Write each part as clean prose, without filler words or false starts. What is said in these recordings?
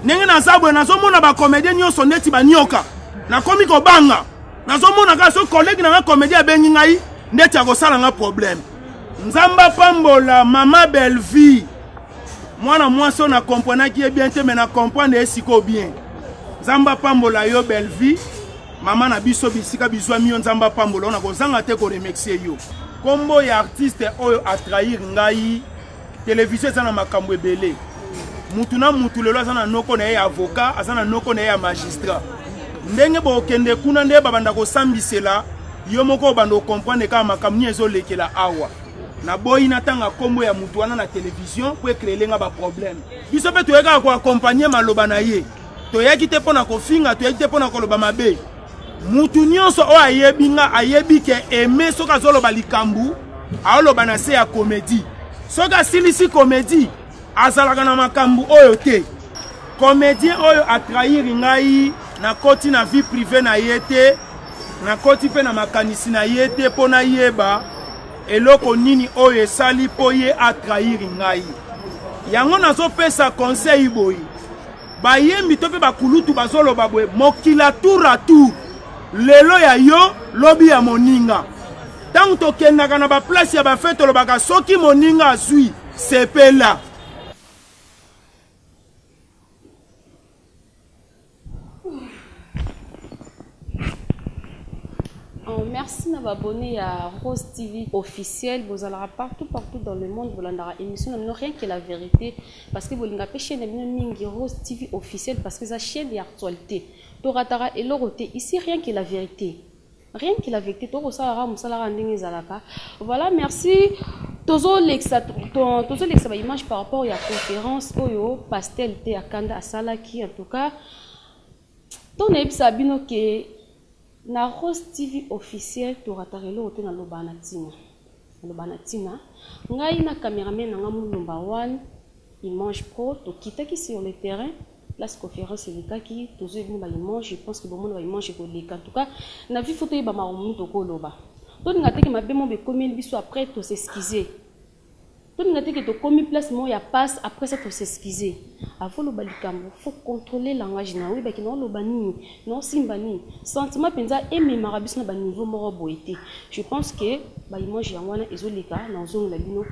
ndenge nazabwe nazomona ba comédien nyonso ndeti banyoka nakomi kobanga nazomona ka so collègue na comédien abengi ngai ndeti akosala nga problème nzamba pambola mama Belleville mwana mwasi na comprendre qui est bien te mais na comprendre esiko bien nzamba pambola yo Belleville mama na biso bisika bizwa miyo nzamba pambola on a kozanga te ko remercier yo kombo ya artiste oyo a trahir ngai télévision za na makambo ebele mutu na mutu lelo za na noko na ya avocat za na noko na ya magistrat ndenge bo kende kuna nde babanda ko sambisela yo moko bando comprendre ka makambo nyezo lekela awa na boyi na tanga kombo ya mutu wana na télévision pour créer nga ba problème biso pe toyeka ko accompagner maloba na ye toyeki te pona ko finga toyeki te pona ko loba mabe mutu nyonso o ayebi nga ayebi ke aimé soka zoloba likambu aoloba na se ya comédie soka silisi comédie azalaka na makambu oyo te comédien oyo a trahir ngai na koti na vie privée na yete na koti pe na makanisi na yete pona yeba eloko nini oyo esali po ye a trahir ngai yango nazopesa conseil boyi bayembi to pe bakulutu bazoloba boye mokila tour à tour lelo ya yo lobi ya moninga tango tokendaka na baplace ya bafete olobaka soki moninga azwi sepela merci na abonné à Rose TV officiel. Vous allez partout dans le monde. Vous allez émission non rien que la vérité parce que vous l'avez pas chaîne mingi Rose TV officiel parce que ça chaîne d'actualité. Toratara et l'oroté ici rien que la vérité. Rien que la vérité. Voilà, merci. Tozo l'exa image par rapport à la conférence Oyo Pastel T à Kanda à Salaki en tout cas. Ton ebsabino que na Rose TV officiel toratarelo ote na lobanatina ngai na cameraman na ngamu number 1 Image Pro to kitaki sur le terrain place conférence elikaki tozo ebino ba image je pense que bon monde ba image ko leka en tout cas na vi photo ba marumu to ko loba to ninga teke mabemo be commune biso après to s'excuser to ninga teke to commis place mo ya passe après ça to s'excuser avant le balikambo faut contrôler langage na oui ba ki no loba nini non simba nini sentiment penza eme marabis na ba niveau moro boité je pense que ba image ya wana ezoleka na zone la bino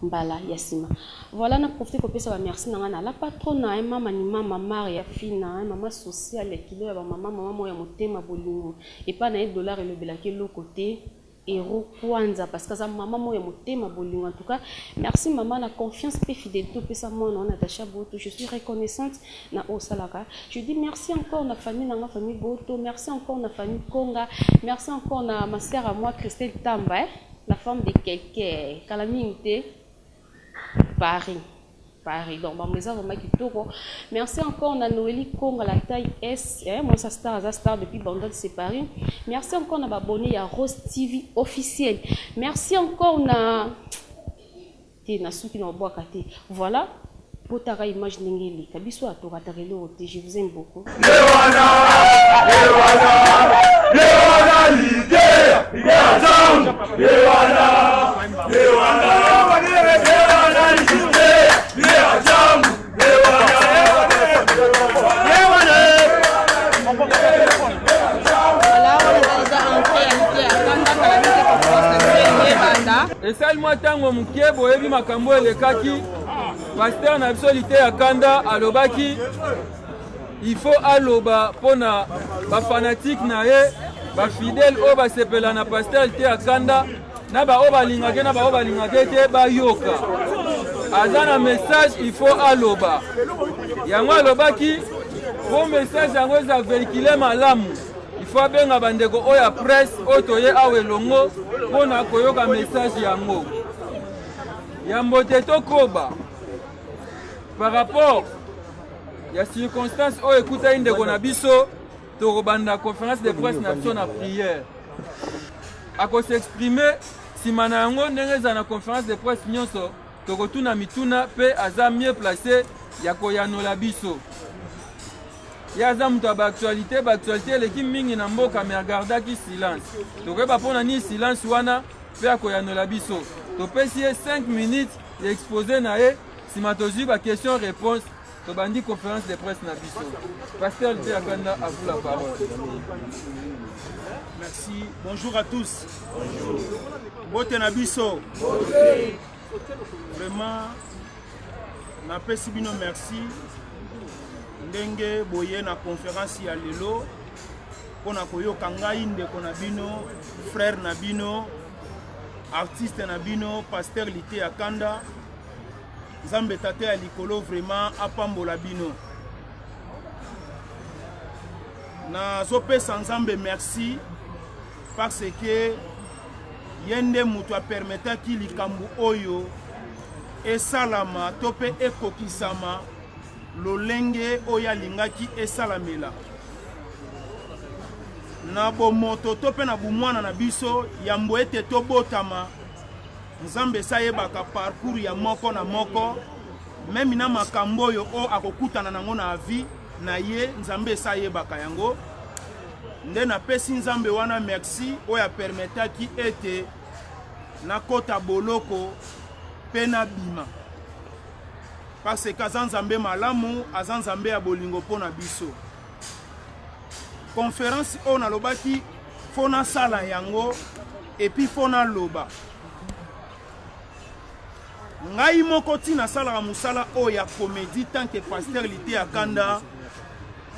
mbala yasima voilà na profiter ko pesa ba merci na la patronne na mama ni mama Maria fina mama sociale kilo ya ba mama moya motema bolingo et pas na dollar et le belaki le côté héros kwanza parce que ça maman moya motema bolingo en tout cas merci maman la confiance et fidélité pesa moi on Natacha Boto je suis reconnaissante na osalaka je dis merci encore na famille na famille Boto merci encore na famille Konga merci encore na ma sœur à moi Christelle Tamba la femme de quelqu'un calamité Paris donc merci encore na Noélie Konga la taille S moi sa star depuis Bandol c'est Paris merci encore na abonné à Rose TV officiel merci encore na souki na boakate voilà potara image ningeli kabiso atoratarelo je vous aime beaucoup et ça moi tango mukie boyebi makambo elekaki pasteur na absoluté ya Kanda alobaki il faut aloba pona ba fanatique na ye ba fidèle o ba sepela na pasteur te ya Kanda na ba o balingake na ba o balingake te ba yoka azana message il faut aloba yango alobaki bon message yango eza véhiculer malamu il faut benga bandeko oya presse otoye awe longo pona koyoka message yango yambote tokoba par rapport ya circonstance o écouta indeko na biso tokobanda conférence de presse na biso na prière ako s'exprimer simana yango ndenge eza na conférence de presse nyonso tokotuna mituna pe aza mieux placé ya koyanola biso yaza mutu ba actualité eleki mingi na mboka me agardaki silence tokoyeba mpona nini silence wana pe akoyanola biso topesi ye 5 minutes ya expose na ye nsima tozwi ba question réponse Tobandi conférence de presse na biso. Pasteur Lité Akanda, à vous la parole. Merci. Bonjour à tous. Bonjour. Bote na biso. Vraiment, na pesi bino merci. Ndenge boye na conférence ya lelo. Pona koyoka ngai ndeko na bino, frère na bino, artiste na bino, pasteur Lité Akanda. Nzambe tate ya likolo vraiment apambola bino. Na zopesa Nzambe merci parce que yende mutu a permetaki likambu oyo esalama tope ekokisama lolenge oya lingaki esalamela. Na bomoto tope na bumwana na biso yambo ete tobotama Nzambe sayebaka parcours ya moko na moko même na makambo oyo o akokutana nango na vie na ye Nzambe sayebaka yango. Nde na pesi Nzambe wana merci oya permetaki ete na kota boloko pe na bima parce que aza Nzambe malamu aza Nzambe ya bolingo pona biso. Conférence o na lobaki fona sala yango et puis fona loba ngai moko tina sala musala o ya comédie tant que pasteur Lité Akanda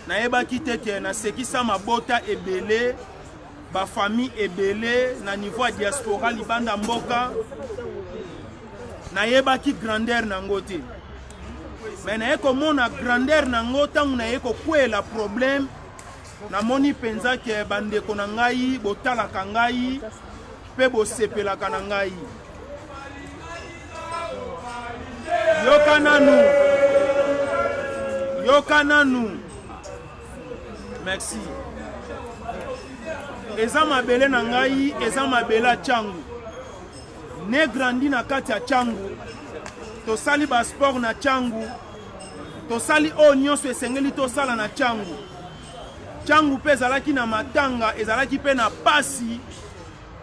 na yebaki teke na sekisa mabota ebele ba famille ebele na niveau diaspora libanda mboka na yebaki grandeur nango te mais na yeko mona grandeur nango tangu na yeko kwela problème na moni penza ke bandeko na ngai botalaka ngai pe bosepelaka na ngai. Yokananu. Merci. Eza mabele na ngai, eza mabele changu. Ne grandi na kati ya changu. To sali ba sport na changu. To sali o nyonso esengeli to sala na changu. Changu pe ezalaki na matanga, ezalaki pe na pasi.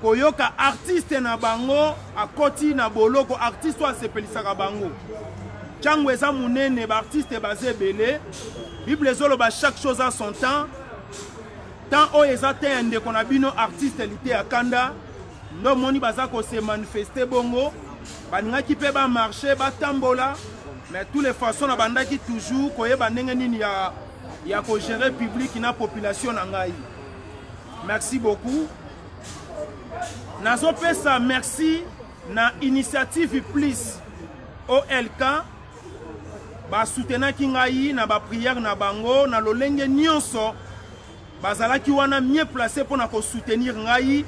Koyoka artiste na bango akoti na boloko artiste wa sepelisaka bango. Changu eza munene ba artiste bazé belé. Bible zoloba chaque chose a son temps. Tant o eza te ndeko na bino artiste Lité Akanda. Ndo moni bazako se manifester bongo. Baningaki pe ba marcher ba tambola. Mais toutes les façons na bandaki toujours koyeba ndenge nini ya ko gérer public na population na ngai. Merci beaucoup. Nazo pesa merci na initiative plus OLK ba soutenaki ngai na ba prière na bango na lolenge nyonso bazalaki wana mieux placé pour na ko soutenir ngai.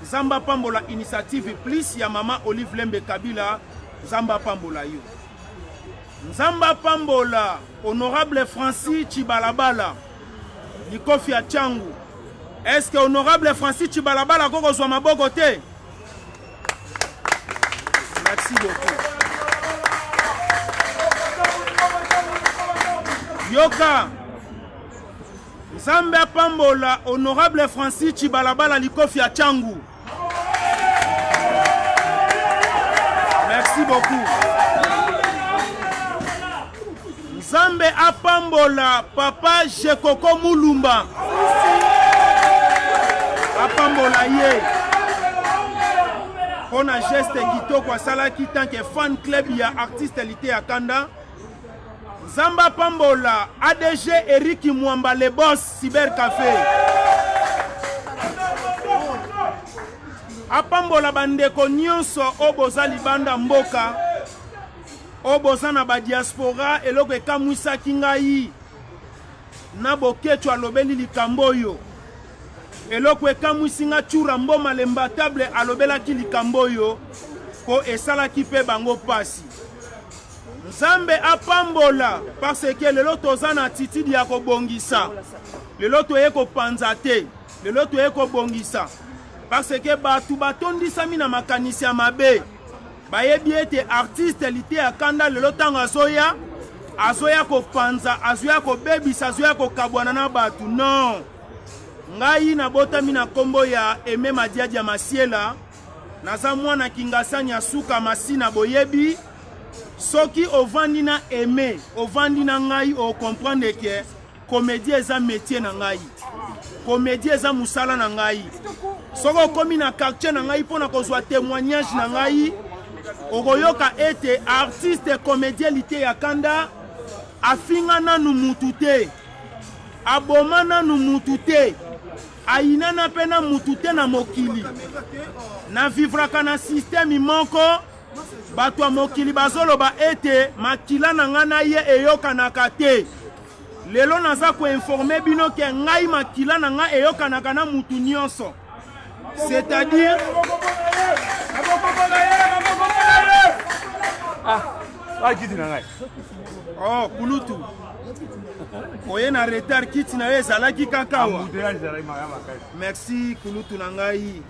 Zamba pambola initiative plus ya mama Olive Lembe Kabila Zamba pambola yo. Nzamba pambola honorable Francis Chibalabala likofi ya changu. Est-ce que honorable Francis Chibalabala koko zwa maboko te? Merci beaucoup. Yoka Nzamba pambola honorable Francis Chibalabala likofi ya changu. Merci beaucoup. Nzambe apambola papa Jekoko Mulumba. Apambola ye. Pona geste kitoko asalaki tant que fan club ya artiste Lité Akanda. Nzamba apambola ADG Eric Mwamba le boss Cyber Café. Apambola bandeko nyonso oboza libanda mboka. Oboza na ba diaspora eloko ekamwisa kingai na bokecho alobeli likamboyo eloko ekamwisinga chura mboma lemba table alobelaki likamboyo po esalaki pe bango pasi. Nzambe apambola parce que lelo toza na attitude ya kobongisa lelo toye kopanza te lelo toye kobongisa parce que batu batondisami na makanisi ya mabe. Bayebi ete artiste Lité Akanda lelo tango azoya ko panza azoya ko bebisa azoya ko kabwana na batu non. Ngai na botami na kombo ya Aimé Madiadia Masiela naza mwana Kingasanya suka masina boyebi soki ovandi na aimé ovandi na ngai ocomprendre ke comédie eza métier na ngai comédie eza musala na ngai soki okomi na quartier na ngai mpona kozwa témoignage na ngai okoyoka ete artiste comédien lite ya kanda afinga nanu mutu te aboma nanu mutu te ayinana mpe na mutu te na mokili na vivraka na systeme moko bato ya mokili bazoloba ete makila na ngai na ye eyokanaka te lelo naza koinforme bino ke ngai makila na ngai eyokanaka na mutu nyonso c'est-à-dire oh kulutu oye na retard kiti na ye ezalaki kaka wa merci kulutu na ngai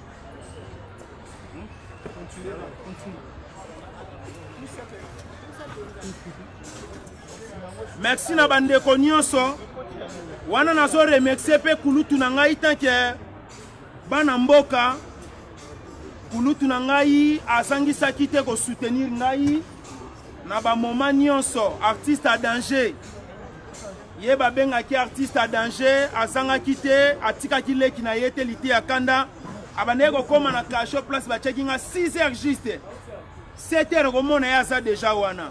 merci na bandeko nyonso wana nazo remercier pe kulutu na ngai tanke bana mboka kulutu na ngai azangisaki te ko soutenir ngai na ba moment nyonso artiste à danger ye babengaki artiste à danger azangaki te atikaki leki na ye te lite ya kanda abandeki kokoma na kasho place batiaki nga 6 heures juste 7 heures komona ye aza deja wana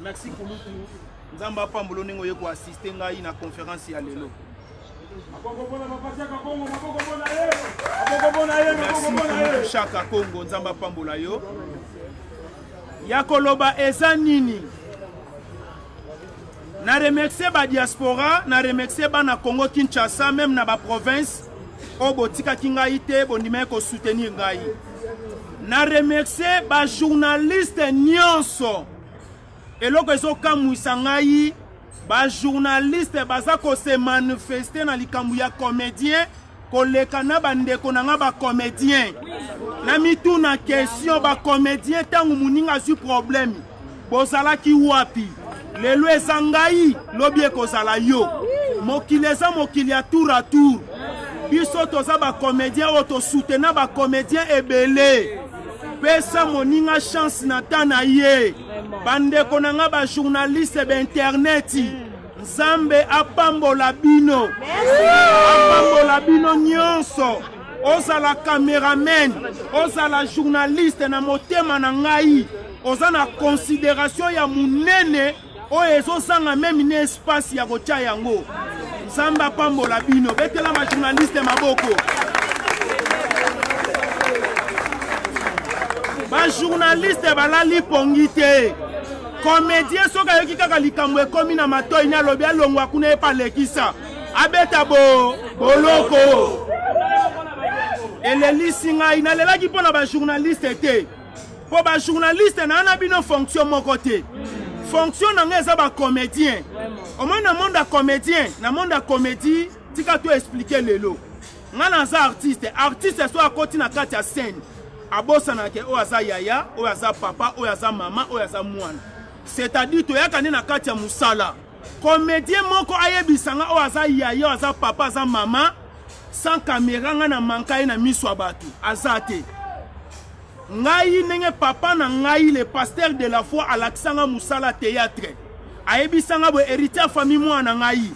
merci kulutu nzambe apambolo ndenge oye koassiste ngai na conférence ya lelo merci Chaka Congo nzambe apambola yo ya koloba eza nini na remercier ba diaspora na remercier bana Congo Kinshasa même na ba province o botikaki ngai te bondima ko soutenir ngai na remercier ba journaliste nyonso eloko ezokamwisa ngai ba journaliste baza ko se manifester na likambo ya comédien koleka na bandeko na nga ba comédien na mitu na question ba comédien tangu muninga azu problème bozalaki wapi lelo eza ngai lobi ekozala yo mokili eza mokili ya tour à tour biso toza ba comédien oyo tosoutenir ba comédien ebele pesa moninga chance na tana ye bandeko na nga ba journaliste ba internet nzambe apambola bino apambola bino nyonso ozala cameraman ozala journaliste na motema na ngai oza na considération ya munene oyo ezosanga meme na espace ya kotia yango nzambe apambola bino betela ba journaliste maboko ba journaliste balali pongi te comédien soka yoki kaka likambo ekomi na matoi na lobi alongwa kuna epa lekisa abeta boloko elelisi ngai nalelaki mpona ba journaliste te po ba journaliste na ana bino fonction moko te fonction na ngai eza ba comédien omoi na monde ya comédien na monde ya comédie tika to expliquer lelo nga naza artiste so akoti na kati ya scène abosanake oyo aza yaya oyo aza papa oyo aza mama oyo aza mwana c'est-à-dire toyaka nde na kati ya musala comédien moko ayebisanga oyo aza yaya oyo aza papa aza mama sans caméra nga na manka ye na miso ya bato aza te ngai ndenge papa na ngai le pasteur de la foi alakisanga musala théâtre ayebisanga bo héritier ya famille mwana ngai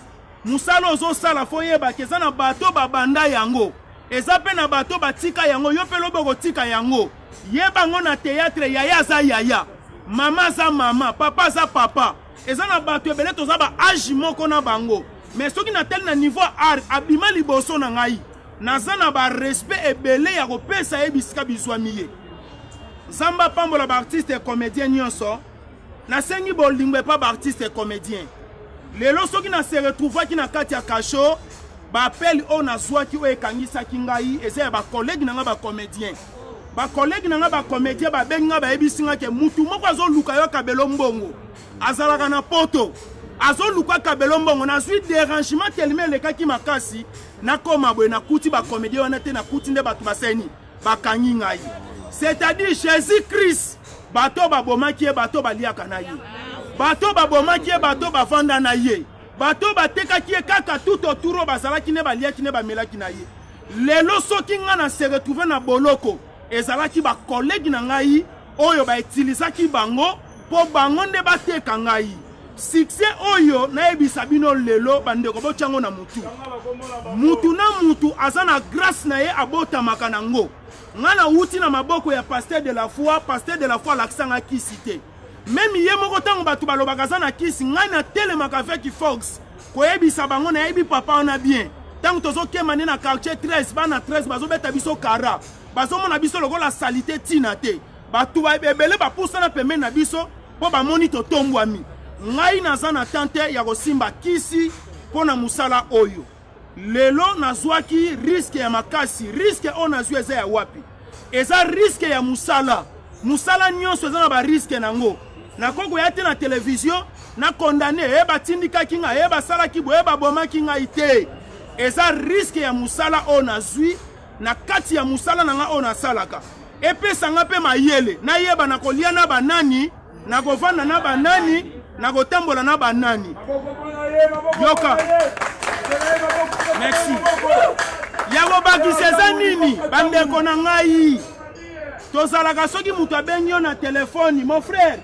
musala ozosala fo yebaka eza na bato babanda yango eza mpe na bato batika yango yo mpe lobo kotika yango yebango na théâtre yaya aza yaya mama aza mama papa aza papa eza na bato ebele toza ba age moko na bango mais soki na tel na niveau art abima liboso na ngai naza na ba respect ebele ya kopesa ye bisika bizwami ye nzambe apambola ba artiste comédien nyonso nasengi bolingo epa ba artiste comédien lelo soki na se retrouvaki na kati ya kasho baapeli oyo nazwaki oyo ekangisaki ngai eza ya bakolege na nga bacomédien bakolege na nga bacomédien babengi nga bayebisi nga ke mutu moko azoluka yo kabelo mbongo azalaka na poto azoluka kabelo mbongo nazwi dérangement telema elekaki makasi nakoma boye nakuti bacomédien wana te nakuti nde bato baseni bakangi ngai c'est-à-dire Jésus Christ bato babomaki ye bato baliaka na ye bato babomaki ye bato bavanda na ye bato batekaki ye kaka tout autour bazalaki ne baliaki ne bamelaki na ye lelo soki nga na se retrouver na boloko ezalaki bakolegi na ngai oyo bautilisaki bango po bango nde bateka ngai succès oyo nayebisa bino lelo bandeko botyango na mutu mutu na mutu aza na grâce na ye abotamaka nango nga na wuti na maboko ya pasteur de la foi lakisanga kisi te même ye moko ntango bato balobaka aza na kisi ngai natelemaka avec Fox koyebisa bango nayebi papa wana bien ntango tozokema nde na quartier 13 bana 13 bazobeta biso kara bazomona biso lokola salite ntina te bato ebele bapusana pembeni na biso mpo bamoni totombwami ngai naza na tante ya kosimba kisi mpo na mosala oyo lelo nazwaki riske ya makasi riske oyo nazwi eza ya wapi eza riske ya mosala nyonso eza na bariske nango nakokoya te na televizio nakondane ye batindikaki ngai ye basalaki boye babomaki ngai te eza riske ya mosala oyo nazwi na kati ya mosala na nga oyo nasalaka epesanga mpe mayele nayeba nakolia na banani nakovanda na banani nakotambola na banani yoka merci yango bakisi eza nini bandeko na ngai tozalaka soki moto abengi yo na telefoni mon frère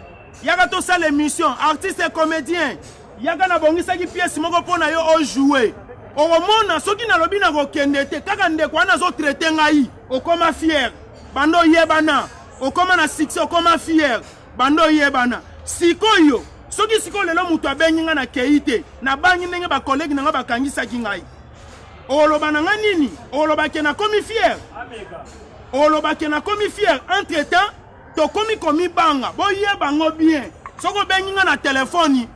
yaka tosala émission artiste et comédien yaka nabongisaki pièce moko mpo na yo ojoue okomona soki nalobi nakokende te kaka ndeko wana azotraite ngai okoma fier bando oyebana okoma na succès okoma fier bando oyebana sikoyo soki sikoyo lelo moto abengi nga na kei te nabangi ndenge bakolegi na nga bakangisaki ngai oloba na nga nini olobake nakomi fier olobake nakomi fier entre temps tokomi komibanga boyebango bien soki obengi nga na telefoni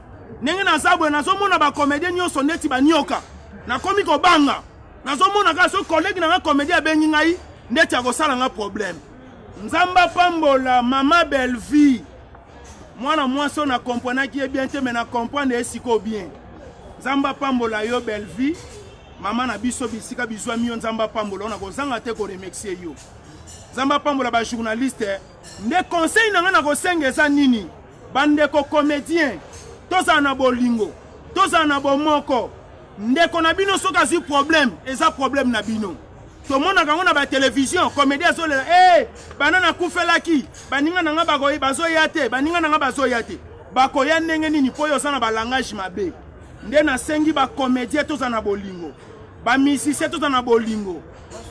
ndenge naza boye nazomona bakomedie nyonso ndeti banioka nakomi kobanga nazomona kaka soki kolegi na nga komedie abengi ngai ndeti akosala nga problème nzamba pambola mama Belleville mwana mwasi oyo nakomprenaki ye bien te me na comprendre ye siko bien nzamba pambola yo Belleville mama na biso bisika bizwami yo nzamba pambola oyo nakozanga te koremercie yo nzamba pambola bajournaliste nde conseil na nga nakosenga eza nini bandeko comédien tozala na bolingo tozala na bomoko ndeko na bino soki azwi problème eza problème na bino tomonaka ngo na batelevizio comédie azolela bana nakufelaki baninga na nga bazoya te baninga na nga bazoya te bakoya ndenge nini mpo oyo oza na balangage mabe nde nasengi bacomédien tozala na bolingo bamusicien tozala na bolingo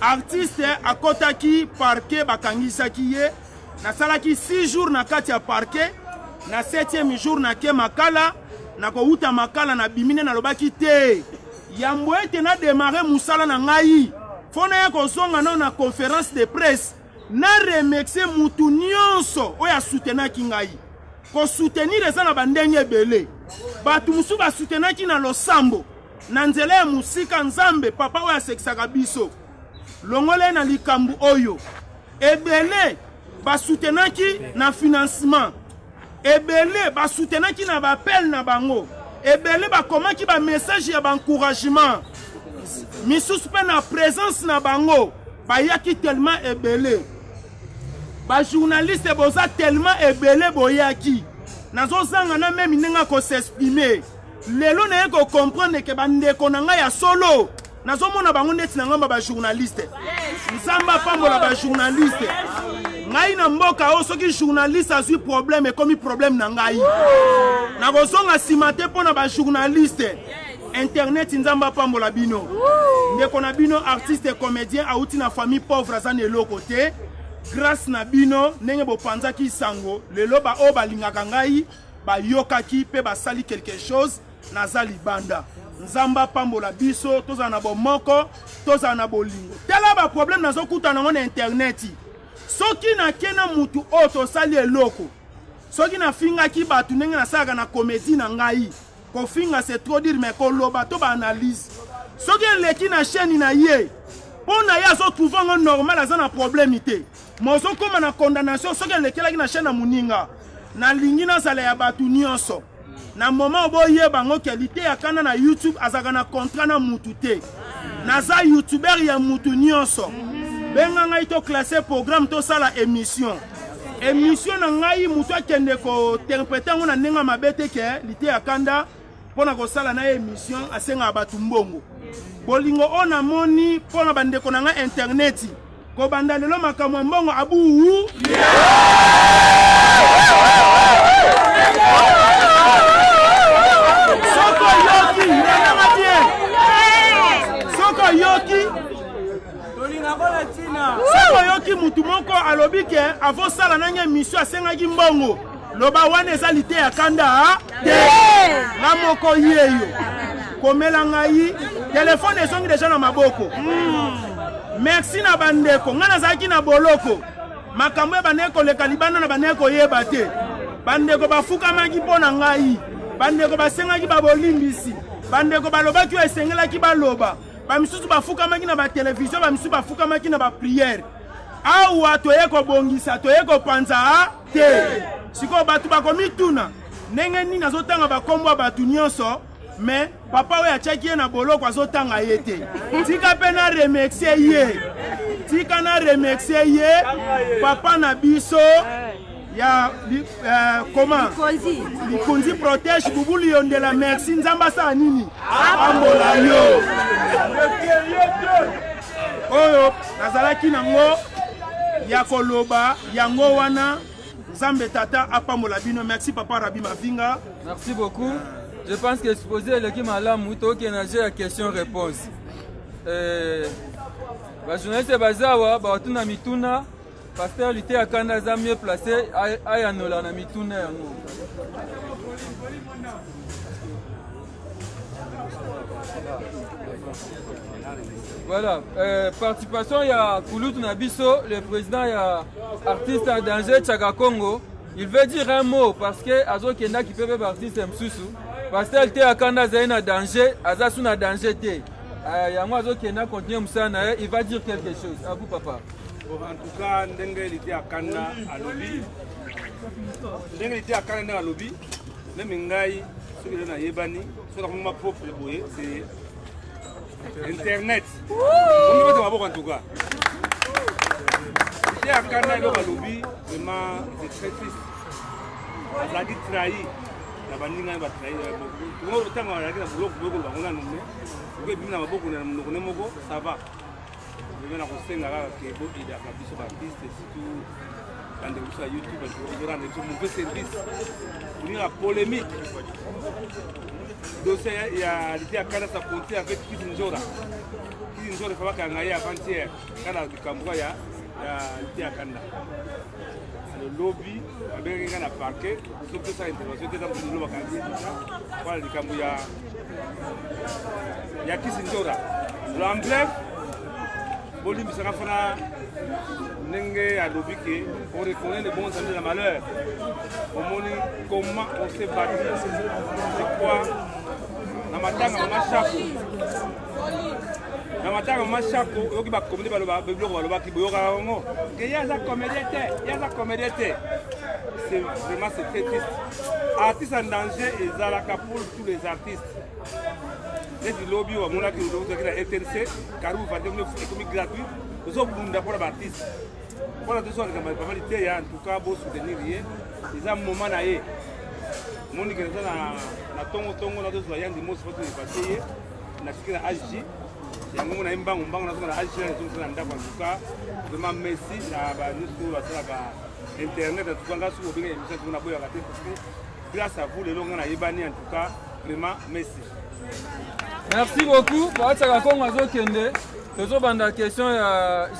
artiste akotaki parquet bakangisaki ye nasalaki 6 jours na kati ya parquet na 7e jour nake makala nakouta makala na bimine nalobaki te yambo ete na démarrer musala na ngai fona ya kozonga no na conférence de presse na remercier mutu nyonso oyo asoutenaki ngai kosoutenir eza na bandenge ebele bato mosusu basoutenaki na losambo na nzela ya musika nzambe papa oyo asekisaka biso longole na likambo oyo ebele basoutenaki na financement ebele basoutenaki na bapel na bango ebele bakomaki bamessage ya bancouragement misusu mpe na présence na bango bayaki tellement ebele bajournaliste boza tellement ebele boyaki nazozanga na meme ndenge kosexprime lelo naye kocomprendre ke bandeko na ngai ya solo nazomona bango ndeti na ngamba bajournaliste nzamba pambola bajournaliste ngai na mboka oyo soki journaliste azwi problème ekomi problème na ngai nakozonga nsima te mpo na bajournaliste internet nzamba pambola bino ndeko na bino artiste comédien auti na famille pauvre aza na eloko te grâce na bino ndenge bopanzaki sango lelo baoyo balingaka ngai bayokaki mpe basali quelque chose naza libanda nzamba pambola biso tozala na bomoko tozala na bolingo tala baproblème nazokutana nango na internet soki nake na mutu oyo tosali eloko soki nafingaki bato ndenge nasalaka na comédie na ngai kofinga c'est trop dire mais koloba to baanalyse soki eleki na chaîne na ye mpo na ye azotrouve ngo normal aza na problème te mozokóma na condamnation soki elekelaki na chaîne na moninga nalingi nazala ya bato nyonso na moment oboyeba ngo qualité ya kanda na YouTube azalaka na contrat na mutu te naza youtuber ya mutu nyonso benga ngai to classé programme tosala émission na ngai mutu akende kointerprete ngo na ndenge mabe te ke lite ya kanda mpona kosala na émission asenga bato mbongo bolingo oyo namoni mpona bandeko na ngai internet kobanda lelo makambo ya mbongo abuhu Soko yoki, Soko yoki. Soko yoki mutu moko alobi ke avo sala nanye mission asengaki mbongo. Loba wane ezalite ya kanda te. Na moko yeyo. Komela ngai telefone ezongi deja na maboko. Merci na bandeko. Ngana zaki na boloko. Makambo ya bandeko leka libanda na bandeko yeba te. Bandeko bafukamaki mpona ngai. Bandeko basengaki babolimbisi. Bandeko balobaki oyo esengelaki baloba. Bamisusu bafukamaki na ba télévision, bamisusu bafukamaki na ba prière. Awa toye kobongisa, toye kopanza te. Siko batu bakomituna. Ndenge nini azotanga bakombo batu nyonso, mais papa oyo achaki ye na boloko azotanga ye te. Tika pe na remercier ye. Tika na remercier ye papa na biso. Ya comment Likonzi protège Bubuli Yondela merci nzamba sa nini ambola yo oyo nazalaki nango ya koloba yango wana nzambe tata apambola bino merci papa Rabi Mavinga. Merci beaucoup. Je pense que exposer le qui malamu to qui na jeu question réponse ba journaliste bazawa ba tuna mituna. Pasteur Lité à Kandaza mieux placé à Yanola na mituna yango. Voilà, participation il y a Kouloutou Nabiso, le président il y a artiste à danger Tchaka Congo. Il veut dire un mot parce que Azo Kenda qui peut faire artiste Msusu. Pasteur Lité à Kandaza na danger, Azasu na danger té. Yango Azo Kenda continue Msana, il va dire quelque chose. À vous papa. En tout cas, Ndenge Lité à Kanda à lobby. Ndenge Lité à Kanda à lobby. Même Ngai, ceux qui sont à Yébani, ceux qui ont ma propre boye, c'est Internet. On va voir en tout cas. Lité à Kanda à lobby, vraiment, c'est très triste. Ça a dit trahi. La bandinga va trahir. Tout le monde a dit que le bloc va nommé. Vous pouvez bien beaucoup de ça va. Je vais vous dire que vous avez des artistes, surtout quand vous êtes sur YouTube, vous avez un mauvais service. Vous avez la polémique. Donc, il y a l'idée à Canada, ça compte avec Kizinjora. Kizinjora, il faut qu'il y ait avant-hier. Quand il y a du Cambodge, il y a l'idée à Canada. Le lobby, il y a un parquet, sauf que ça a intervention, il y a un lobby à Canada. Il y a Kizinjora. L'emblème, Boli Misarafana Nenge a lobby on reconnaît les bons amis de la malheur. On montre comment on s'est battu. C'est quoi Namatanga Machako. Namatanga Machako, Yogi va communiquer par le bas qui boyora. Il y a la comédie. C'est vraiment très triste. Artistes en danger et Zalaka pour tous les artistes. Les lobbies ou à mon avis, nous avons RTNC, car vous vendez une économie gratuite, nous sommes pour les artistes. Pour la deuxième, en tout cas, beau soutenir, ils ont un moment à y. Mon équipe est dans Tongo, on a deux soignants du mot sur le papier, on a ce AG, il y a un moment à Mbang, on a AG, en tout cas, vraiment merci à nous sur Internet, en tout cas, sur le bien, grâce à vous, les longs en Ibani, en tout cas, vraiment merci. Merci beaucoup. Pour la question,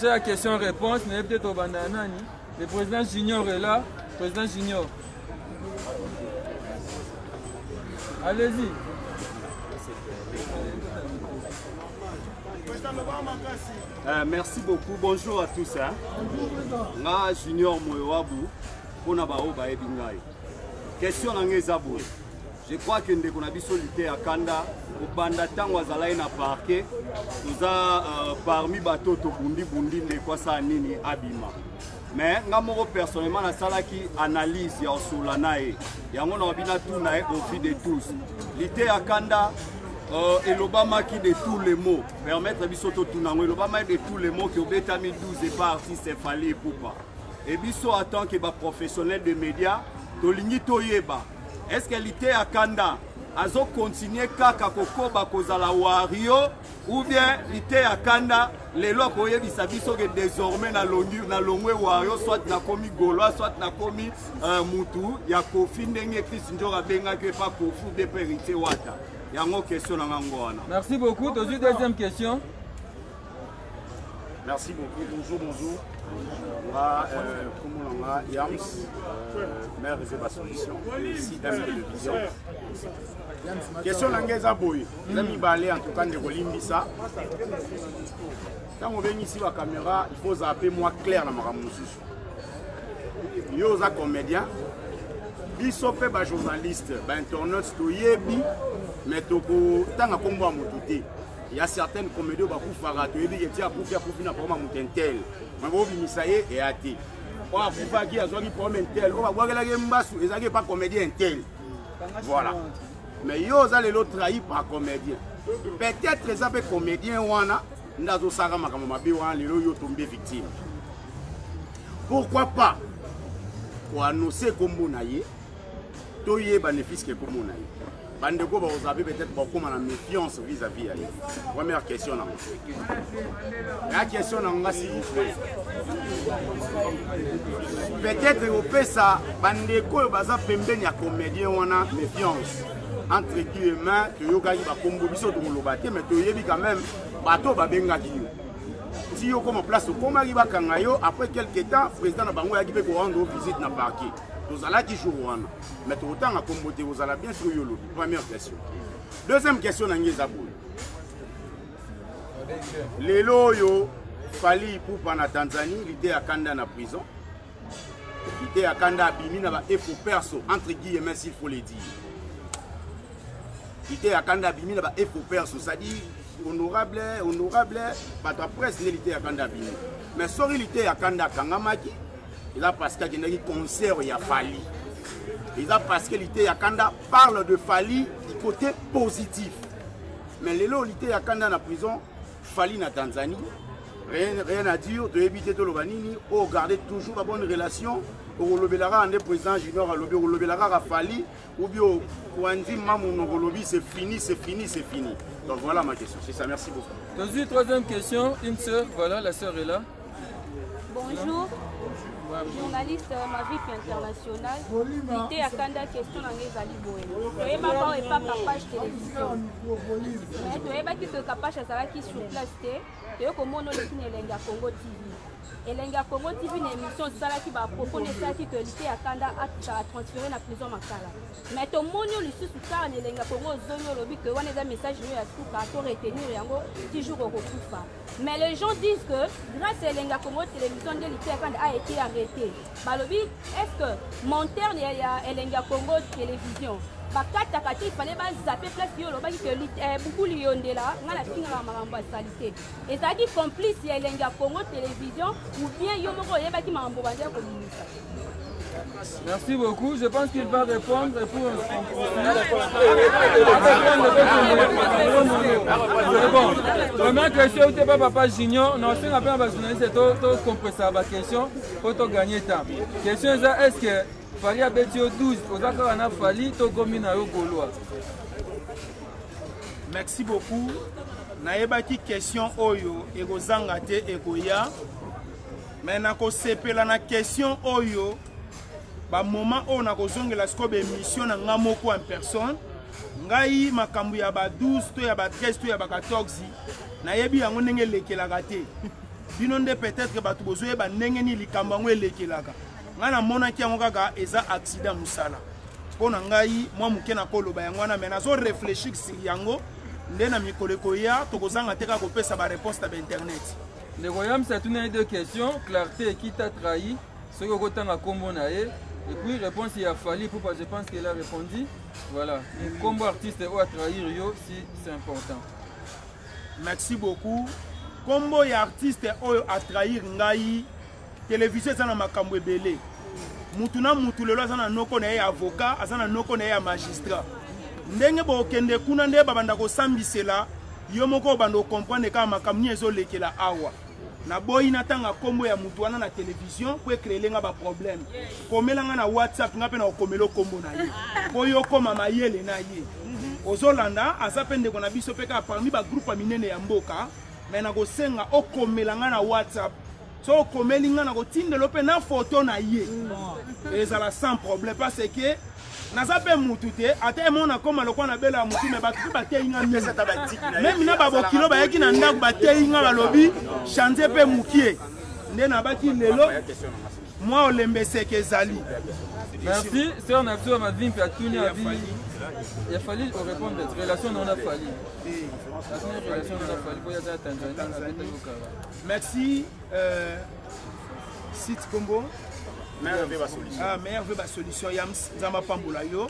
j'ai la question-réponse, mais peut-être au Bandanani. Le président Junior est là. Président Junior. Allez-y. Merci beaucoup. Bonjour à tous. Nga Junior Moyoabu. Pona bao ba ebingai. Question nangé Zabou. Je crois que nous avons solité à Kanda, au Bandatang, au Zalaï na parquet, nous avons parmi les bateaux Bundi, de quoi ça nini abima. Mais nous personnellement, la salle qui analyse sur la naïe, il y a un tout naïe au fil de tous. L'ité à Kanda, et l'Obama qui de tous les mots, permettre Bisoto Tunango, l'Obama de tous les mots qui ont été 12 et pas artiste fallait pour pas. Et Biso en tant que professionnel de médias, Toligny Toyeba. Est-ce qu'elle était à Kanda azo continuer kaka kokoba kozala wario ou bien lite ya kanda lelo koyebisa biso que désormais na longwe wario soit na komi gaulois soit na komi mutu ya kofi ndenge Christ njora benga que pas kofu de périté wata yango question na ngango wana. Merci beaucoup. Deuxième question. Merci beaucoup. Bonjour. Moi, comme on a Yams, maire de la solution, ici dans la vision. Question d'Angeza Boy. Nous avons balé en tout cas de Rolimbisa. Quand on vient ici à la caméra, il faut zapper moi clair dans ma ramoussouche. Yo za comédien, bisope ba journaliste, ba internaute to yebi, mais to ko tanga kombo amututé. Il y a certaines comédies qui ont fait des choses qui ont fait des choses qui ont fait des choses. Voilà. Mais ils ont trahi par comédien. Peut-être que les comédiens ont tombé victime. Pourquoi pas pour annoncer comme on a eu, tout y est bénéfice que comme on a eu. Bandeko vous avez peut-être beaucoup de méfiance vis-à-vis. Première question. La question s'il vous plaît. Peut-être au PESA, Bandeko baza pembeni ya comédien wana méfiance. Entre guillemets, que yo gagne ba kombo biso to lobate mais to yebi quand même bato ba benga kiyo. Si yo comme place ko mari ba kangayo après quelques temps président na bango ya ki pe ko rendre visite na parquet. Nous allons toujours wana. Mais autant à comboter vous allez bien sûr yolo. Première question. Deuxième question n'angeza boule. Lelo yo fali pour pana Tanzanie, l'idée à Kanda na prison. L'idée à Kanda bimi na ba efo perso entre guillemets s'il faut le dire. L'idée à Kanda bimi na ba efo perso, ça dit honorable, pas ta presse l'idée à Kanda bimi. Mais sorry l'idée à Kanda kangamaki. Il a parce qu'il y a un concert, il y a Fali. Il a parce que l'ité Yakanda parle de Fali du côté positif. Mais les lots, l'ité Yakanda dans la prison, Fali na Tanzanie, rien à dire, de éviter de l'Obanini, ou garder toujours la bonne relation, ou l'Obelara en président junior, ou l'Obelara à Fali, ou bien ou Andy Mamounolobi, c'est fini. Donc voilà ma question, c'est ça, merci beaucoup. Dans une troisième question, une sœur, voilà, la sœur est là. Bonjour. Journaliste ma vie internationale, l'idée à Kanda question dans les aliboués. Tu n'es pas page télévision. Mais tu n'es pas que page à qui sur place. Tu es comme on le signe Elenga Congo TV. Elenga Congo TV une émission qui va proposer ça qui que l'idée à Kanda a transféré la prison Makala. Mais ton monio le sous car Elenga Congo zonio lobby que on est un message nous à tout car pour retenir yango toujours au recouvre. Mais les gens disent que grâce à Elenga Congo télévision de l'idée à Kanda a été arrêté. Balobi, est-ce que monteur il y a Elenga Congo télévision? Bakata kati il fallait zapper place yo loba que beaucoup lionde là ngala kinga makambo ya salité. Et ça dit complice ya Elenga Congo télévision ou bien yo moko yeba ki makambo bande ko minisa. Merci beaucoup. Je pense qu'il va répondre pour c'est bon. Première question, tu pas papa Junior. Non, c'est un peu un journaliste, tu comprends ça, ma question, pour te gagner temps. Question est-ce que Fali a bêti au 12, aux accords en a Fali, tu gomines à Gaulois. Merci beaucoup. Naebaki question oyo ekozanga te ekoya. Mais nako sepela na question oyo ba moment on a kozongela sikobe émission na nga moko en personne. Ngai makambu ya ba 12 to ya ba 13 to ya ba 14 nayebi yango ndenge lekelaka te. Bino nde peut-être batu bozoye ba ndenge ni likambo yango elekelaka. Nga na mona ki yango kaka eza accident musala. Pona ngai mwa muke na koloba yango na mais nazo réfléchir sur yango nde na mikoleko ya tokozanga te ka kopesa ba réponse ta internet. Le royaume c'est une deux questions, clarté qui t'a trahi, ce que autant à combo naé. Et puis réponse il a fallu pour je pense qu'elle a répondu. Voilà, un combo artiste ou à trahir yo si c'est important. Merci beaucoup. Combo ya artiste oyo a trahir ngai télévision ça na makambo ebele. Mutu na mutu lelo azana noko na ye avocat, azana noko na ye magistrat. Ndenge bo kende kuna nde babanda ko sambisela yo moko bando comprendre ka makambo ni ezolekela awa. Na boyi natanga kombo ya mutu wana na télévision pour créer lenga ba problème. Komela nga na WhatsApp nga pe na komelo kombo na ye. Po yo koma mayele na ye. ozolanda aza pe ndeko na biso pe kaka parmi bagroupe minene ya mboka me nakosenga okomela nga na WhatsApp so okomeli nga nakotindela mpe na foto na ye ezala sans problème parce que naza pe mutu te ata emona koma lokwa na bela ya mutu me bato mpe bateyi nga mingi meme na babokilo bayeki na ndako bateyi nga balobi chantier mpe mokie nde nabaki lelo mwa olembe seke ezali. Merci, c'est on a besoin de ma vie, puis à tout il a fallu répondre à relation on a fallu. Relation on a fallu pour y aller à Tanzanie. Merci, Site Combo. Meilleur veut la solution. Yams Zamba Pambola yo.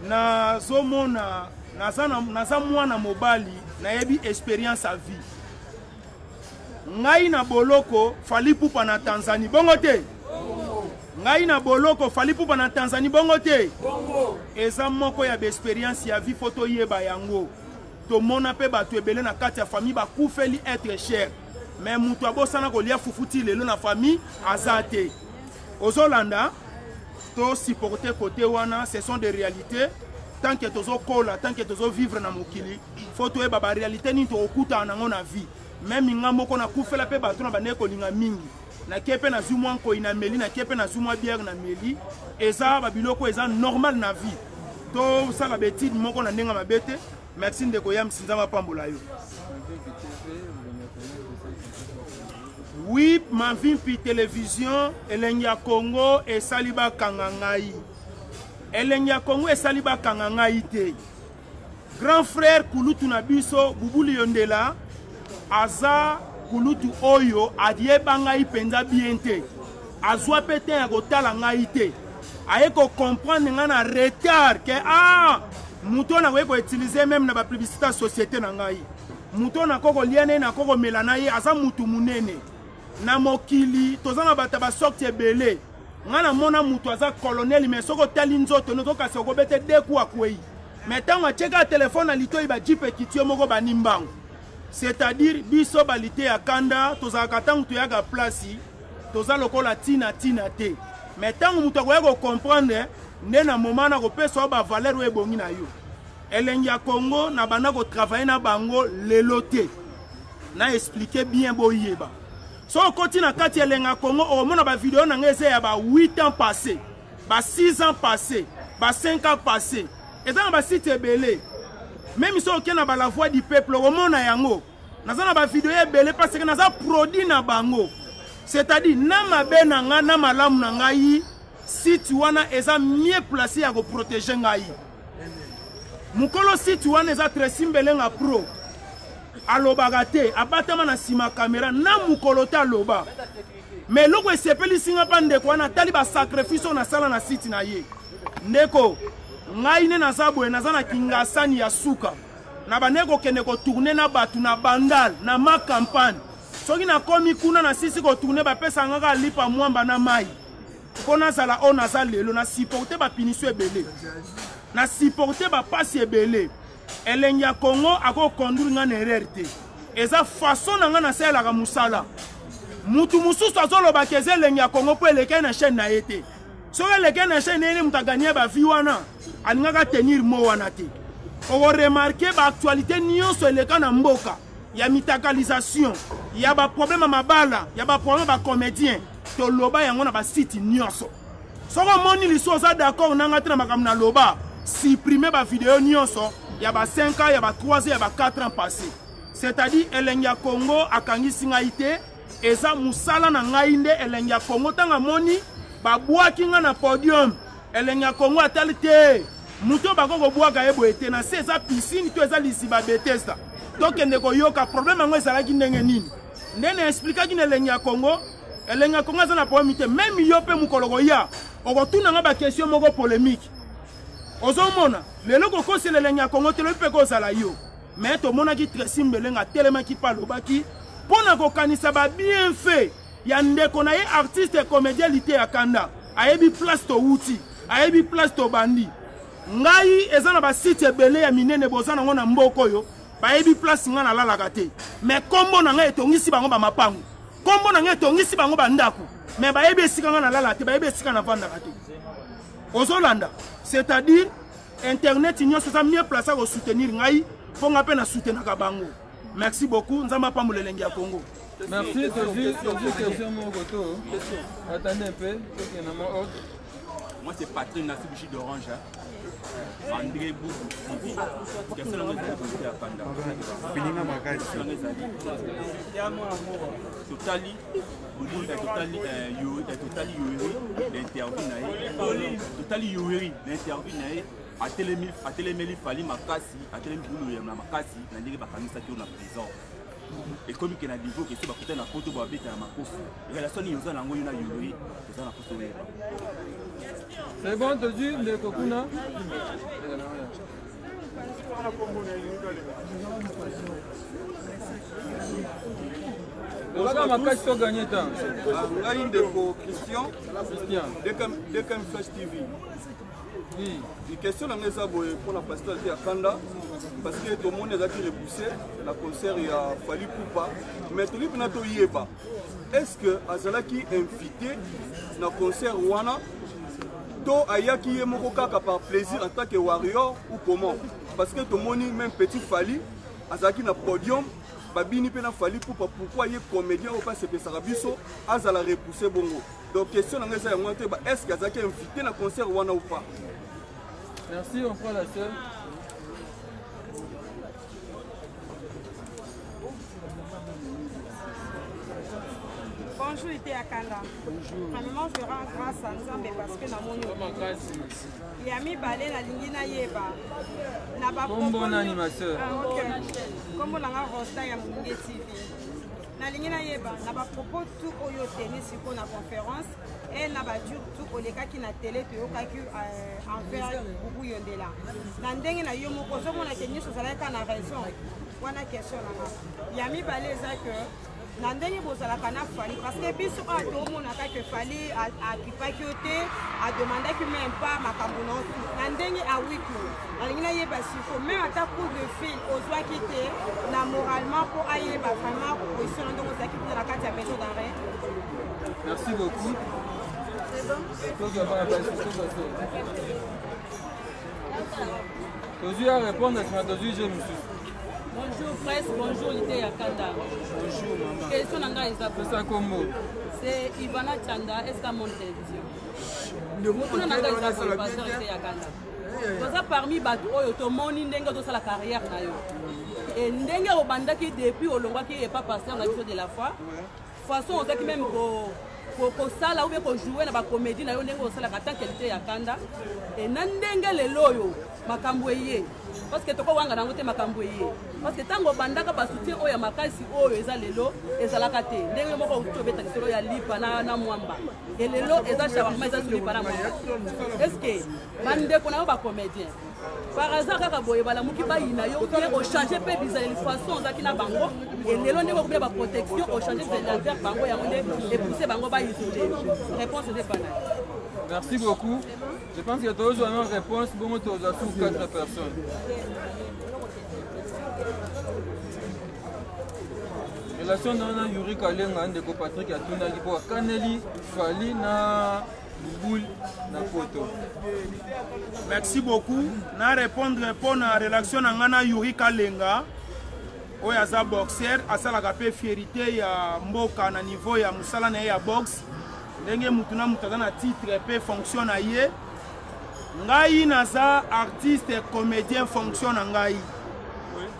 Nazomona, naza mwana mobali, na yebi expérience à vie. Ngai na boloko fali pupa na Tanzanie. Bongo te. Ngai na boloko fali pupa na Tanzanie bongo te. Eza moko ya expérience ya vie photo yeba yango. To mona pe batu ebele na kati ya famille ba kufeli être cher. Mais mutu abosana ko lia fufuti lelo na famille azate. Ozolanda to supporter côté wana ce sont des réalités. Tant que tozo kola, tant que tozo vivre na mokili, photo yeba ba réalité ni to okuta na ngona vie. Même ngambo ko na kufela pe batu na baneko linga mingi. Na kepe na zumwa ko ina meli na kepe na zumwa bière na meli eza babiloko eza normal na vie to sala betide moko na ndenga mabete. Merci ndeko yam Nzamba Pambola yo. Oui, ma vie pi télévision Elenya Congo et Saliba Kangangai. Elenya Congo et Saliba Kangangai te. Grand frère Kulutu Nabiso Bubuli Yondela aza Kulutu oyo adie bangai penza biente azwa pete ya kotala ngai te aye ko comprendre nga na retard que muto na ko utiliser même na ba publicité société na ngai muto na koko liane na koko melana ye aza mutu munene na mokili tozana bata ba sorti ebele nga na mona muto aza colonel mais soko tali nzoto no toka soko bete deku akwei mais tango cheka téléphone na lito iba jipe kitio moko banimbango. C'est-à-dire, biso balite ya kanda, toza katangu tuyaga plasi, toza lokola tina te. Mais tangu mutakoya ko comprendre, nde na moment na ko peso ba valeur we bongi na yo. Elengi ya Congo na bana ko travailler na bango lelote. Na expliquer bien boyeba. So koti na kati elenga Congo, o mona ba vidéo na ngeze ya ba 8 ans passés, ba 6 ans passés, ba 5 ans passés. Et dans ba site ebele. Même si on a la voix du peuple, au monde yango, nous avons une vidéo belé parce que nous avons produit na bango. C'est-à-dire, nama benanga, nama lam nangai, si tu wana eza mieux placé à protéger ngai. Mukolo si tu wana eza très simbelenga pro. Alobagate, abatama na sima caméra, na mukolo ta loba. Mais loko esepeli singa pande kwa na taliba sacrifice na sala na site na ye. Ndeko ngai ne nazabwe nazana kingasani ya suka na baneko kende ko tourner na batu na bandal na ma campagne soki na komi kuna na sisi ko tourner ba pesa ngaka lipa mwamba na mai pona sala ona za lelo na supporter ba punition ebele na supporter ba passe ebele elenya Congo ako conduire nga na erreur eza façon nga na sala ka musala mutu mususu azoloba keze elenya Congo po eleka na chaîne na yete so eleka na chaîne ene mutagania ba vie wana alingaka tenir mo wana te. On va remarquer ba actualité nyonso eleka na mboka ya mitakalisation ya ba problème mabala ya ba problème ba comédien to loba yango na ba site nyonso soko moni liso za d'accord na ngati na makamna loba supprimer ba vidéo nyonso ya ba 5 ans ya ba 3 ans ya ba 4 ans passés. C'est-à-dire Elenya Congo akangisi ngai te eza musala na ngai nde Elenya Congo tanga moni ba bwaki nga na podium Elenya Congo atali te muto bakoko bwaka ebo ete na se eza piscine to eza lisiba Bethesda tokende koyoka problème yango ezalaki ndenge nini nde na expliquaki na Elenya Congo eza na problème te même yo pe mukoloko ya okotuna nga ba question moko polémique ozomona lelo kokosela Elenya Congo te lo pe kozala yo mais tomonaki Tracy Mbelenga telemaki pa lobaki pona kokanisa ba bien fait ya ndeko na ye artiste et comédien lité ya kanda ayebi place to wuti ayebi place to bandi ngai eza na ba site ebele ya minene bozana ngo na mboko yo bayebi place nga na lalaka te mais kombo na ngai etongisi bango ba mapangu kombo na ngai etongisi bango ba ndako mais bayebi esika nga na lalaka te bayebi esika na vandaka te ozolanda c'est-à-dire internet nyonso eza mieux place à soutenir ngai mpo nga mpe na soutenaka bango. Merci beaucoup. Nzamba pambola elengi ya Congo. Merci, question mon retour. Attendez un peu, moi c'est Patrick Nassi Bouchi d'Orange. André Boubou. Question dans les à Panda. Totally, l'interview à Téléméli Fali Makasi, à Téléméli Makasi, n'a dit pas famille ça qui est en prison. Et comme il y a des niveau qui sont à la photo de la bête à ma cour, il y a la sonne, il y a un angle, il y a un photo. C'est bon, tu dis, le Kokuna. Voilà ma carte pour gagner temps. Là, une de Christian, Dekam Flash TV. Oui, une question dans les abonnés pour la pastoralité à Kanda, parce que tout le monde est repoussé, la concert il a fallu Poupa, mais tout le monde n'a pas. Est-ce que Azalaki invité dans le concert Wana, to Ayaki et Mokoka par plaisir en tant que warrior ou comment? Parce que tout le monde, même petit Fali, Azalaki na podium, Babini Pena Fali Poupa, pourquoi il est comédien ou pas, c'est que Sarabiso, Azala repoussé Bongo. Donc question dans les abonnés, est-ce qu'Azalaki est invité dans le concert Wana ou pas? Merci, on prend la seule. Bonjour, ici à Kanda. Bonjour. Premièrement, je rends grâce à Nzambe parce que dans mon il y a mis balai la ligne na yeba. Na ba bon animateur. Comme on a rosta ya Munge TV. Na ligne na yeba, na ba propos tout oyo tennis pour la conférence et na ba tout koleka ki na télé to yoka ki envers bubu yondela. Na ndenge na yo moko zo mona tennis ozalaka na raison. Wana question na. Il y a mis balai ça que Nandeni bozalaka na Fali parce que biso a to monaka que Fali a kipaki ote a demandé que même pas makambo non nandeni a wiko alingina yeba siko même ata coup de fil ozwa kité na moralement pour ailler ba vraiment position donc ozaki pour la carte ya maison d'arrêt. Merci beaucoup. C'est bon. Tu as répondre à ce que j'ai monsieur. Bonjour presse, bonjour l'ité à Kanda. Bonjour maman. Question nanga c'est ça combo. C'est Ivana Chanda, est-ce qu'à mon télévision? Le mot nanga Isabelle pasteur l'ité à Kanda. Parce que parmi bato oyo to moni ndenge to la carrière na yo. Et ndenge obandaki depuis olongwaki et pas pasteur na biso de la foi. Façon on qui même ko sala ou bien ko jouer na ba comédie na yo ndenge osala ka tant qualité ya Kanda. Et nandenge le loyo makambo yé. Parce que toko wanga nango te makambo yé. Parce que tango bandaka ba soutien oyo makasi oyo eza lelo ezalaka te. Ndenge moko utobeta kisolo ya lipa na mwamba. Et lelo eza shawarma eza lipa na mwamba. Est-ce que bande ko na ba comédien par hasard kaka boye bala muki ba ina yo qui au changer pe bizarre de façon zaki na bango et lelo ndeko ko ba protection au changer de l'envers bango ya monde et pousser bango ba isoler. Réponse est banale. Merci beaucoup. Je pense que tu as aujourd'hui une réponse pour nous sur 4 personnes. Relation dans Yuri Kalenga ndeko Patrick Atuna lipo Kaneli Fali na Boule na photo. Merci beaucoup. Na répondre pour la relation na Yuri Kalenga. Oya aza boxer asalaka pe fierté ya mboka na niveau ya musala na ya box. Ndenge mutuna mutaza na titre pe fonction na ye. Ngai naza artiste comédien fonction na ngai.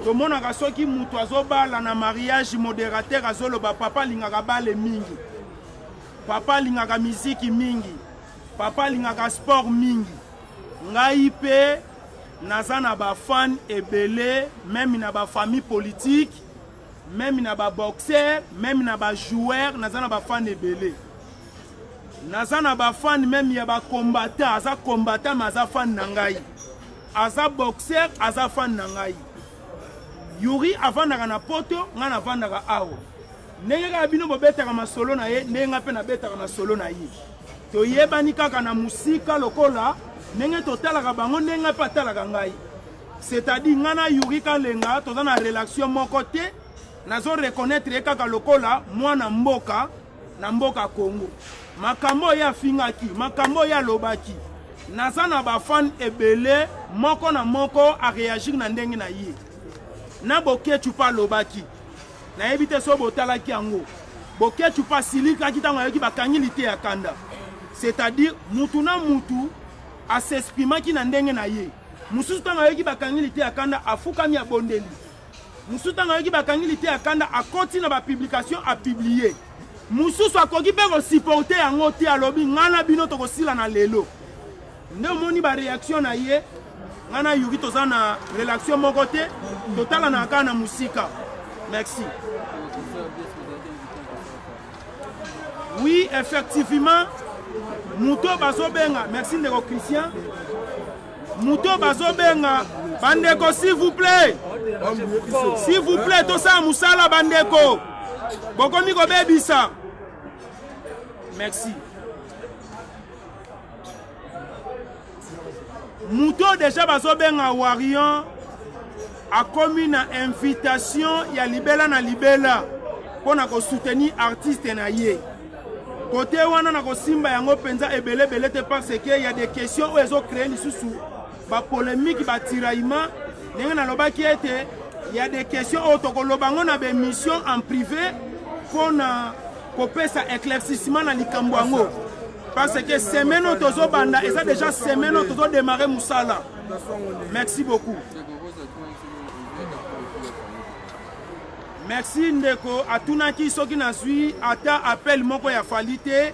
To mona ka soki mutu azobala na mariage modérateur azoloba papa lingaka bale mingi. Papa lingaka musique mingi. Papa lingaka sport mingi. Ngai pe naza na ba fan ebele, même na ba famille politique, même na ba boxeur, même na ba joueur, naza na ba fan ebele. Naza na ba fan même ya ba combattant, aza combattant mais aza fan na ngai. Aza boxeur, aza fan na ngai. Yuri avandaka na poto, nga na vandaka awo. Ndenge ka bino bobetaka masolo na ye, ndenge pe na betaka na solo na ye. To yebani kaka na musika lokola, ndenge totalaka bango ndenge pa talaka ngai. C'est-à-dire ngana Yuri Kalenga toza na relation moko te, nazo reconnaître kaka lokola mwana mboka na mboka Congo. Makambo ya fingaki, makambo ya lobaki. naza na bafan ebele moko na moko a réagir na ndenge na ye na boketu pa lobaki nayebi te so botalaki yango boketu pa silikaki ntango ayoki bakangi lite ya kanda c'est-à-dire mutu na mutu asespimaki na ndenge na ye mosusu ntango ayoki bakangi lite ya kanda afukami abondeli mosusu ntango ayoki bakangi lite ya kanda akoti na bapublication apiblie mosusu akoki mpe kosupporte yango te alobi ngai na bino tokosila na lelo nde omoni bareaction na ye ngai na yuri toza na relation moko te totala na kaka na musika. Merci. Oui, effectivement, Mouto Bazobenga, merci Ndeko Christian. Mouto Bazobenga, Bandeko, s'il vous plaît. S'il vous plaît, tout ça, Moussala Bandeko. Bokomiko Bebisa. Merci. Mouto déjà Bazobenga Warion a commis une invitation ya libela na libela pour na ko soutenir artiste na ye. Côté wana na ko simba yango penza ebele belé te parce que il y a des questions où ils ont créé lisusu ba polémique ba tiraillement ndenge na loba ki ete il y a des questions où to ko lobango na be mission en privé pour na ko pesa éclaircissement na likambo yango parce que semaine tozo banda et ça déjà semaine tozo démarrer musala. Merci beaucoup. Merci Ndeko atunaki soki nazwi ata appel moko ya falite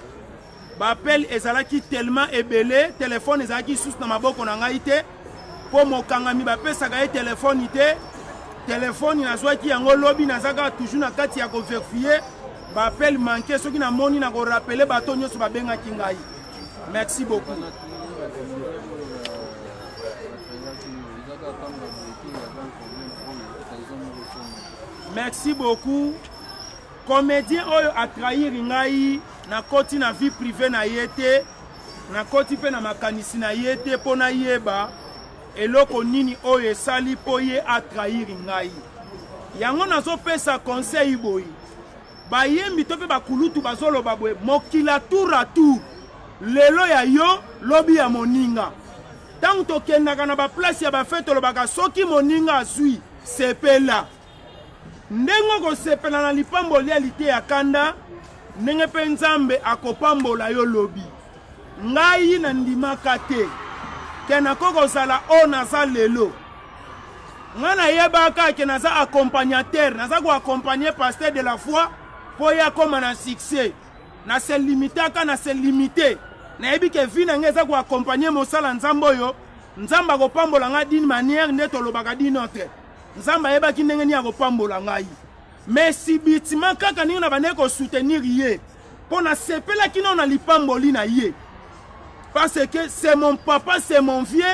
ba appel ezalaki tellement ebele téléphone ezalaki sous na maboko na ngai te po mokangami ba pesaka ye téléphone te téléphone nazwaki yango lobi nazaka toujours na kati ya ko vérifier ba appel manqué soki na moni na ko rappeler bato nyonso ba bengaki ngai. Merci beaucoup. Merci beaucoup. Comédien oyo a trahir ngai na koti na vie privée na yete na koti pe na makanisi na yete pona yeba eloko nini oyo esali po ye a trahir ngai. Yango nazo pesa conseil boy. Ba yembi to pe ba kulutu bazolo babwe mokila tour à tour. Lelo ya yo lobi ya moninga. Tant to kendaka na ba place ya ba fete lo baka soki moninga asui sepela. Ndengo ko sepela na lipamboli alite ya kanda ndenge pe nzambe akopambola yo lobi ngai na ndimaka te ke nakoko zala o naza lelo nga na yebaka ke naza accompagnateur naza ko accompagner pasteur de la foi po ya koma na succès na se limitaka na se limité na yebi ke vi na nga eza ko accompagner mosala nzambe oyo nzamba kopambola nga d'une manière nde tolobaka d'une autre nzamba yebaki ndenge ni akopambola ngai mais si bitima kaka ninga na bande ko soutenir ye pona sepela kino na lipamboli na ye parce que c'est mon papa c'est mon vieux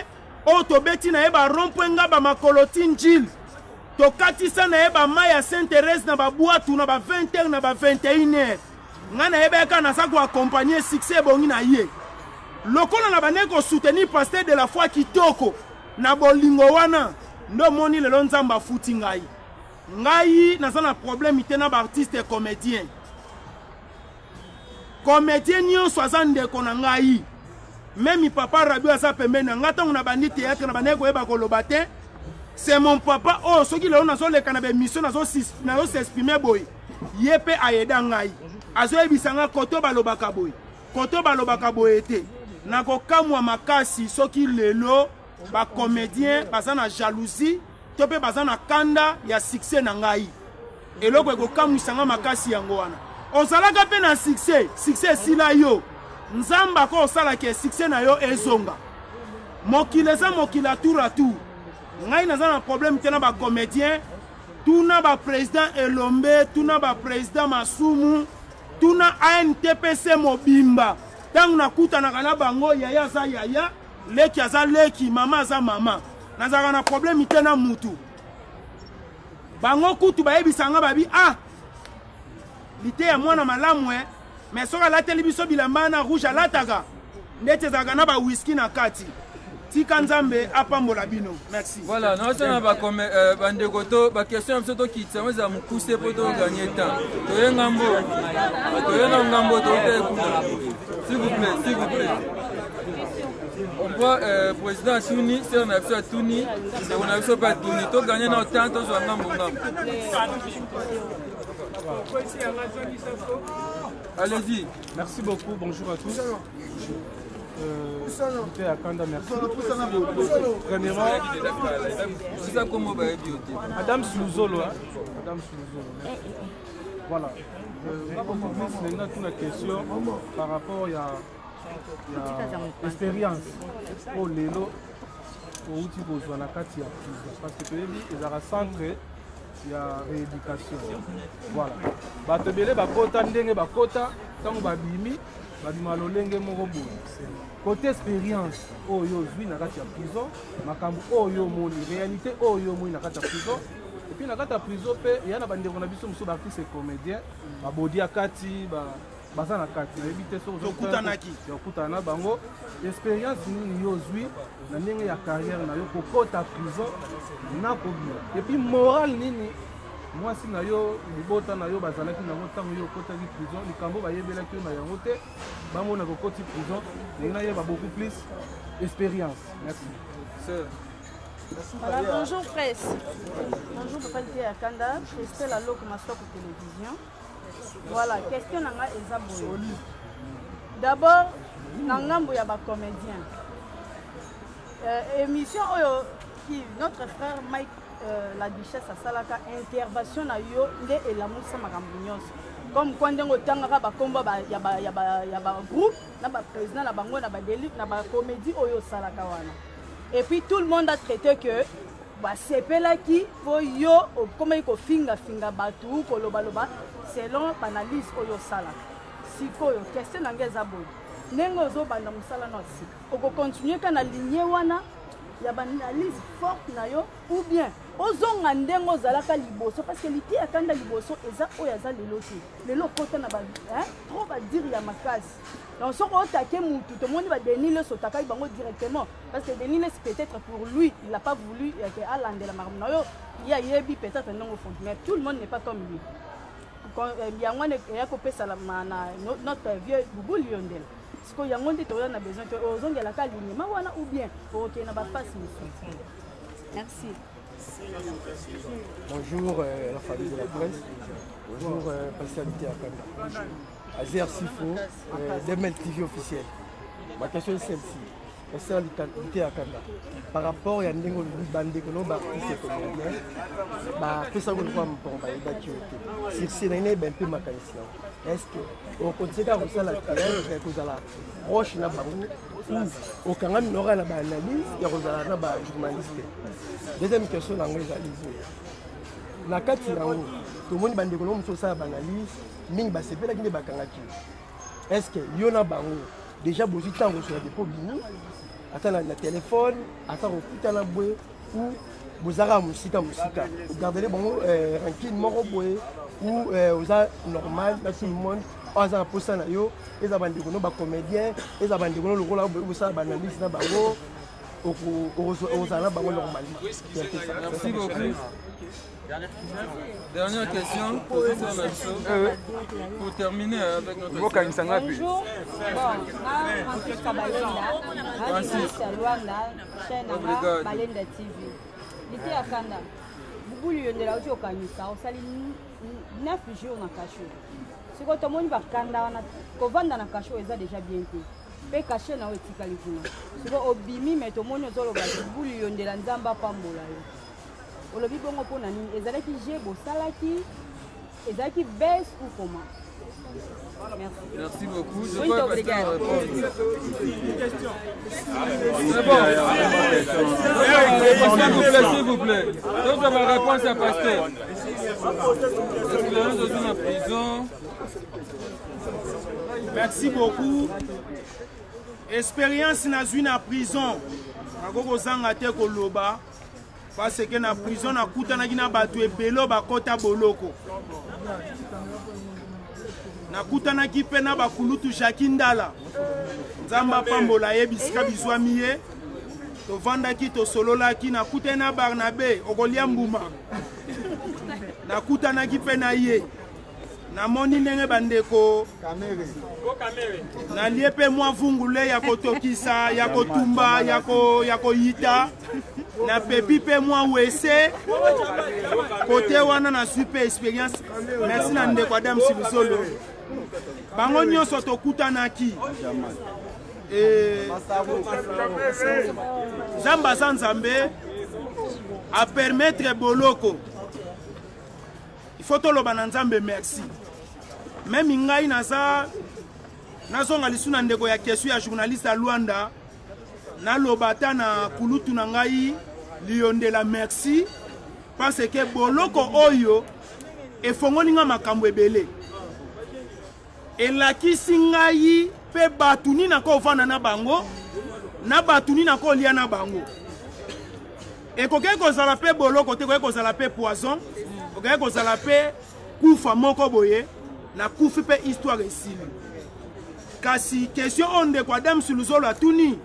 o to beti na yeba rompwenga ba makoloti njil to katisa na yeba maya Sainte-Thérèse na ba boatu na ba 20h na ba 21h nga na yeba ka na sa ko accompagner succès bongi na ye lokola na bande ko soutenir pasteur de la foi kitoko na bolingo wana ndo moni lelo nzamba futi ngai ngai naza na problème ite na ba artiste comédien nyonso aza ndeko na ngai même papa Rabi aza pembeni na nga ntango na bandi théâtre na bande koyeba koloba te c'est mon papa oh soki lelo nazoleka na bemission nazosexprime boye ye mpe ayeda ngai azoyebisa nga koto balobaka boye te nakokamwa makasi soki lelo ba comédien baza na jalousie to pe baza na kanda ya succès na ngai eloko ekokamwisa nga makasi yango wana ozalaka pe na succès sila yo nzamba ko osala ke succès na yo ezonga mokili eza mokila tour à tour ngai naza na problème te na ba comédien tuna ba président Elombe tuna ba président Masumu tuna ANTPC mobimba tangu nakutanaka na bango yaya aza yaya leki aza leki mama aza mama nazaka na problème ite na mutu bango kutu bayebisanga babi lite ya mwana malamu mais soka lateli biso bilamba na rouge alataka ndete ezalaka na ba whisky na kati tika nzambe apambola bino. Merci. Voilà, nous sommes bandeko to ba question biso to kitsa mo za mukuse po to gagner temps to ngambo to te kuna s'il vous plaît On voit président Atuni, c'est on a fait Atuni, et on a fait pas Atuni. Tout gagné dans le temps, tout soit ngam. Allez-y. Merci beaucoup, bonjour à tous. Merci. Premièrement, Madame Souzolo. Voilà. Maintenant, toute la question par rapport à l'expérience au Lélo, au outil besoin la carte parce que les a centré il y a rééducation. Voilà. Batebele bakota ndenge bakota tango babimi babima lolenge moko boye. Côté expérience oyo zwi na kati ya prison, makambo oyo moni réalité oyo moni na kati ya prison. Et puis na kati ya prison pe il y a na bandeko na biso muso ba artiste comédien, ba bodi akati ba baza na kati na ebite so okutanaki okutana bango expérience nini yo zwi na ndenge ya carrière na yo kokota prison na kobia. Et puis moral nini mwasi na yo libota na yo bazalaki nango ntango yo okotaki prison likambo bayebelaki yo na yango te bamona kokoti prison ndenge nayeba beaucoup plus expérience. Merci. Voilà, bonjour presse. Bonjour papa Lité Akanda, Christelle Alok Masoko Télévision. Voilà, question nanga eza boye. D'abord, nangambo ya ba comédien. Émission oyo qui notre frère Mike la Duchesse asalaka intervention na yo nde elamusa makambo nyonso. Comme quand on tangaka ba komba ya ba groupe na ba président na bango na ba délit na ba comédie oyo salaka wana. Et puis tout le monde a traité que c'est là qui faut yo comment il faut finga batu koloba selon l'analyse oyo sala. Si koyo question nangeza boy. Nengo zo banda musala na si. Oko continuer kana ligne wana ya ba analyse forte na yo ou bien ozonga ndengo zalaka liboso parce que Lité Akanda liboso eza oyo za lelo te. Lelo kota na ba trop ba dire ya makasi. Donc, si on attaque Moutou, tout le monde va dénier son takai directement. Parce que dénier, peut-être pour lui, il n'a pas voulu que Alain de la Marmonayo, il y a peut-être non au fond. Mais tout le monde n'est pas comme lui. Il y a un copé Salamana, notre vieux Boubou Liondel. Parce qu'il y a un monde qui a besoin de la caline, ou bien pour qu'il n'y ait pas de merci. Bonjour la famille de la presse. Bonjour Pasteur Lité Akanda. Azer Sifo, DML TV officiel. Ma question est celle-ci. Pasteur Lité Akanda. Par rapport à Ndengo Bandeko, artiste comédien, qu'est-ce que vous voyez pour m'aider? Si c'est un peu ma question. Est-ce qu'on continue à faire la carrière que la roche n'a pas ou au Canada n'aura la analyse et la journaliste? Deuxième question, l'anglais na kati na tout le monde bandeko no muso sa analyse mingi ba sepela kinde bakangaki. Est-ce que yona bango déjà bozi tango sur des pobini atala na téléphone ata rokuta na boye ou bozara musika gardez bango ranking moko boye ou oza normal na tout le monde oza posa na yo eza bandeko no ba comédien eza bandeko no lokola boye bosa ba analyse na bango ozala bango normal. Merci beaucoup. Dernière question pour terminer avec notre bonjour. Francis Kabalenda, Francis Luanda, chaîne Balenda TV. Lité Akanda, Boubou Liondela au Kanisa, on sali 9 jours dans cachot. Si quand tout le monde va Kanda, quand vendre dans cachot, ils ont déjà bien été. Pe caché na wetika likuna. Si quand obimi mais tout le monde nous a Boubou Liondela nzamba pambola. Olobi bongo pona nini ezalaki je bosalaki ezalaki baisse ou comment? Merci beaucoup. Oui, obrigado. S'il vous plaît. Donc ma réponse à Pasteur. Expérience dans une prison. Merci beaucoup. Expérience dans une prison. Nakoko zanga te koloba. Parce que na prison na kutanaki na bato ebelo bakota boloko. Na kutanaki pe na bakulutu Jakindala. Nzamba pambola yebisika bizwa miye. To vandaki to sololaki na kutena Barnabé okolia mbuma. Na kutanaki pe na ye. namoni ndenge bandeko nalie mpe mwa vungule ya kotokisa ya kotumba ya koyita na pepi mpe mwa wese kote wana na super experience. Merci na ndeko Adam Silusolo bango nyonso tokutanaki Zamba Nzambe a permettre boloko. Il faut toloba na Nzambe merci. Même ngai naza nazonga lisuna ndeko ya kesu ya journaliste à Luanda na lobata na kulutu na ngai liondela merci parce que boloko oyo efongoni nga makambo ebele elakisi ngai pe batuni na ko vana na bango na batuni na ko lia na bango ekoke kozala pe boloko te ko kozala pe poison okoke kozala pe kufa moko boye na kufi pe histoire esili kasi question onde kwa Adam Silusolo atuni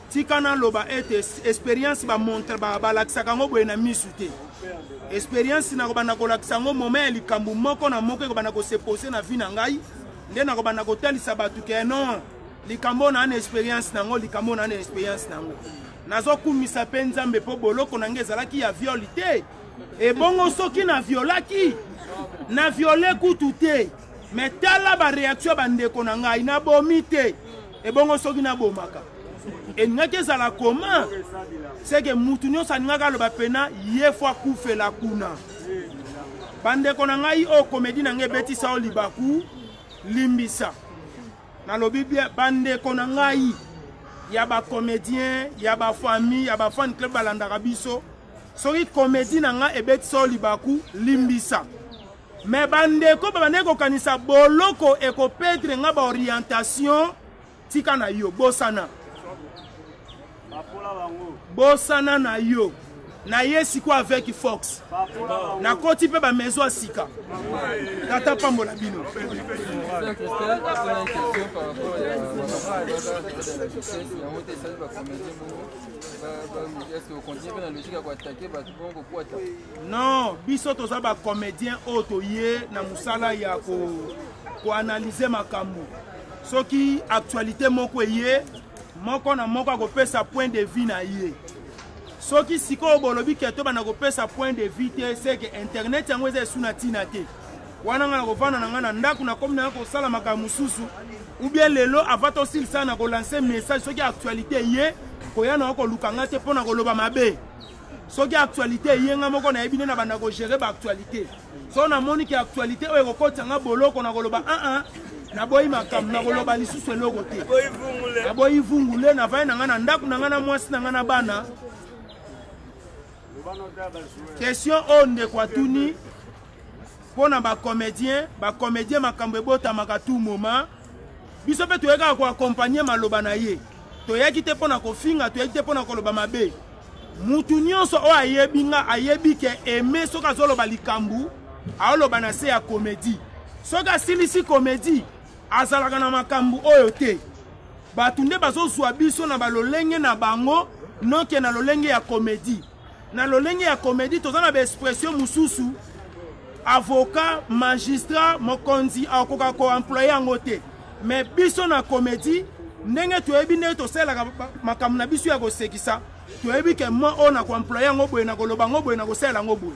tikana loba ete experience ba montre ba lakisaka ngo boye na misute experience na ko bana ko lakisa ngo moment likambu moko na moko ko bana ko se poser na vie na ngai nde na ko bana ko talisa batu ke non likambo na na experience na ngo likambo na na experience na ngo nazo kumisa pe Nzambe po boloko na ngezalaki ya violité e bongo soki na violaki na violé kutu te mais tala ba réaction bandeko na ngai na bomite e bongo soki na bomaka et ngake zala comment c'est que mutu nyonso ngaka loba pena ye fois kufela kuna bandeko na ngai o comédie na ngai betisa o libaku limbisa na lobi bien bandeko na ngai ya ba comédien ya ba famille ya ba fan club balandaka biso soki comédie na nga ebetisa o libaku limbisa mais bandeko bandeko kanisa boloko eko perdre nga ba orientation tika na yo bosana na yo na yesi quoi avec Fox na koti pe ba maison sika tata pambola bino non biso toza ba comédien auto ye na musala ya ko analyser makambo soki actualité moko ye moko na moko akopesa point de vue na ye soki siko bolobi keto bana kopesa point de vue te c'est que internet yango eza suna tina te wana nga na kovana na nga na ndaku na komi na ko sala makambo mususu ou bien lelo avato aussi ça na ko lancer message soki actualité ye ko ya na ko lukanga te pona ko loba mabe soki actualité ye nga moko na ebine na banda ko gérer ba actualité so na moni ki actualité o ko kotanga boloko na ko loba na boyi makam na koloba lisusu eloko te na boyi vungule na vai na nga na ndaku na nga na mwasi na nga na bana question onde kwa tuni pona ba comédien makambo ebotamaka tout moment biso pe toyeka ko accompagner maloba na ye toyaki te pona kofinga toyaki te pona koloba mabe mutu nyonso o ayebi nga ayebi ke eme soka zoloba likambu aoloba na se ya comédie soka silisi comédie azalaka na makambu oyo te batu nde bazozwa biso na balolenge na bango noke na lolenge ya comédie na lolenge ya comédie toza na ba expression mususu avocat magistrat mokonzi akoka ko employer yango te mais biso na comédie ndenge toyebi nde tosalaka makambo na biso ya kosekisa toyebi ke moi o na ko employer yango boye na koloba yango boye na kosala yango boye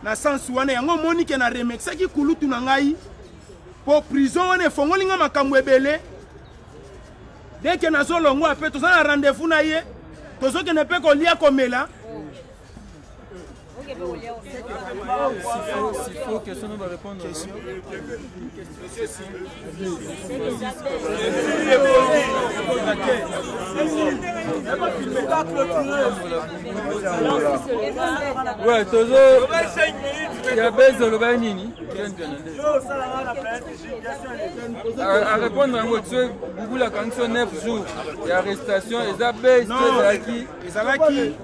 na sens wana yango moni ke na remexaki kulutu na ngai po prison wana efongoli nga makambo ebele deke nazolongo ape toza na rendez-vous na ye tozokende mpe kolia komela S'il faut, question nous va répondre. Ouais, Tozo, il y a Bez Lobanini. À répondre à votre souhait, Google la condition 9 jours d'arrestation, et ça Bez, c'est Zalaki.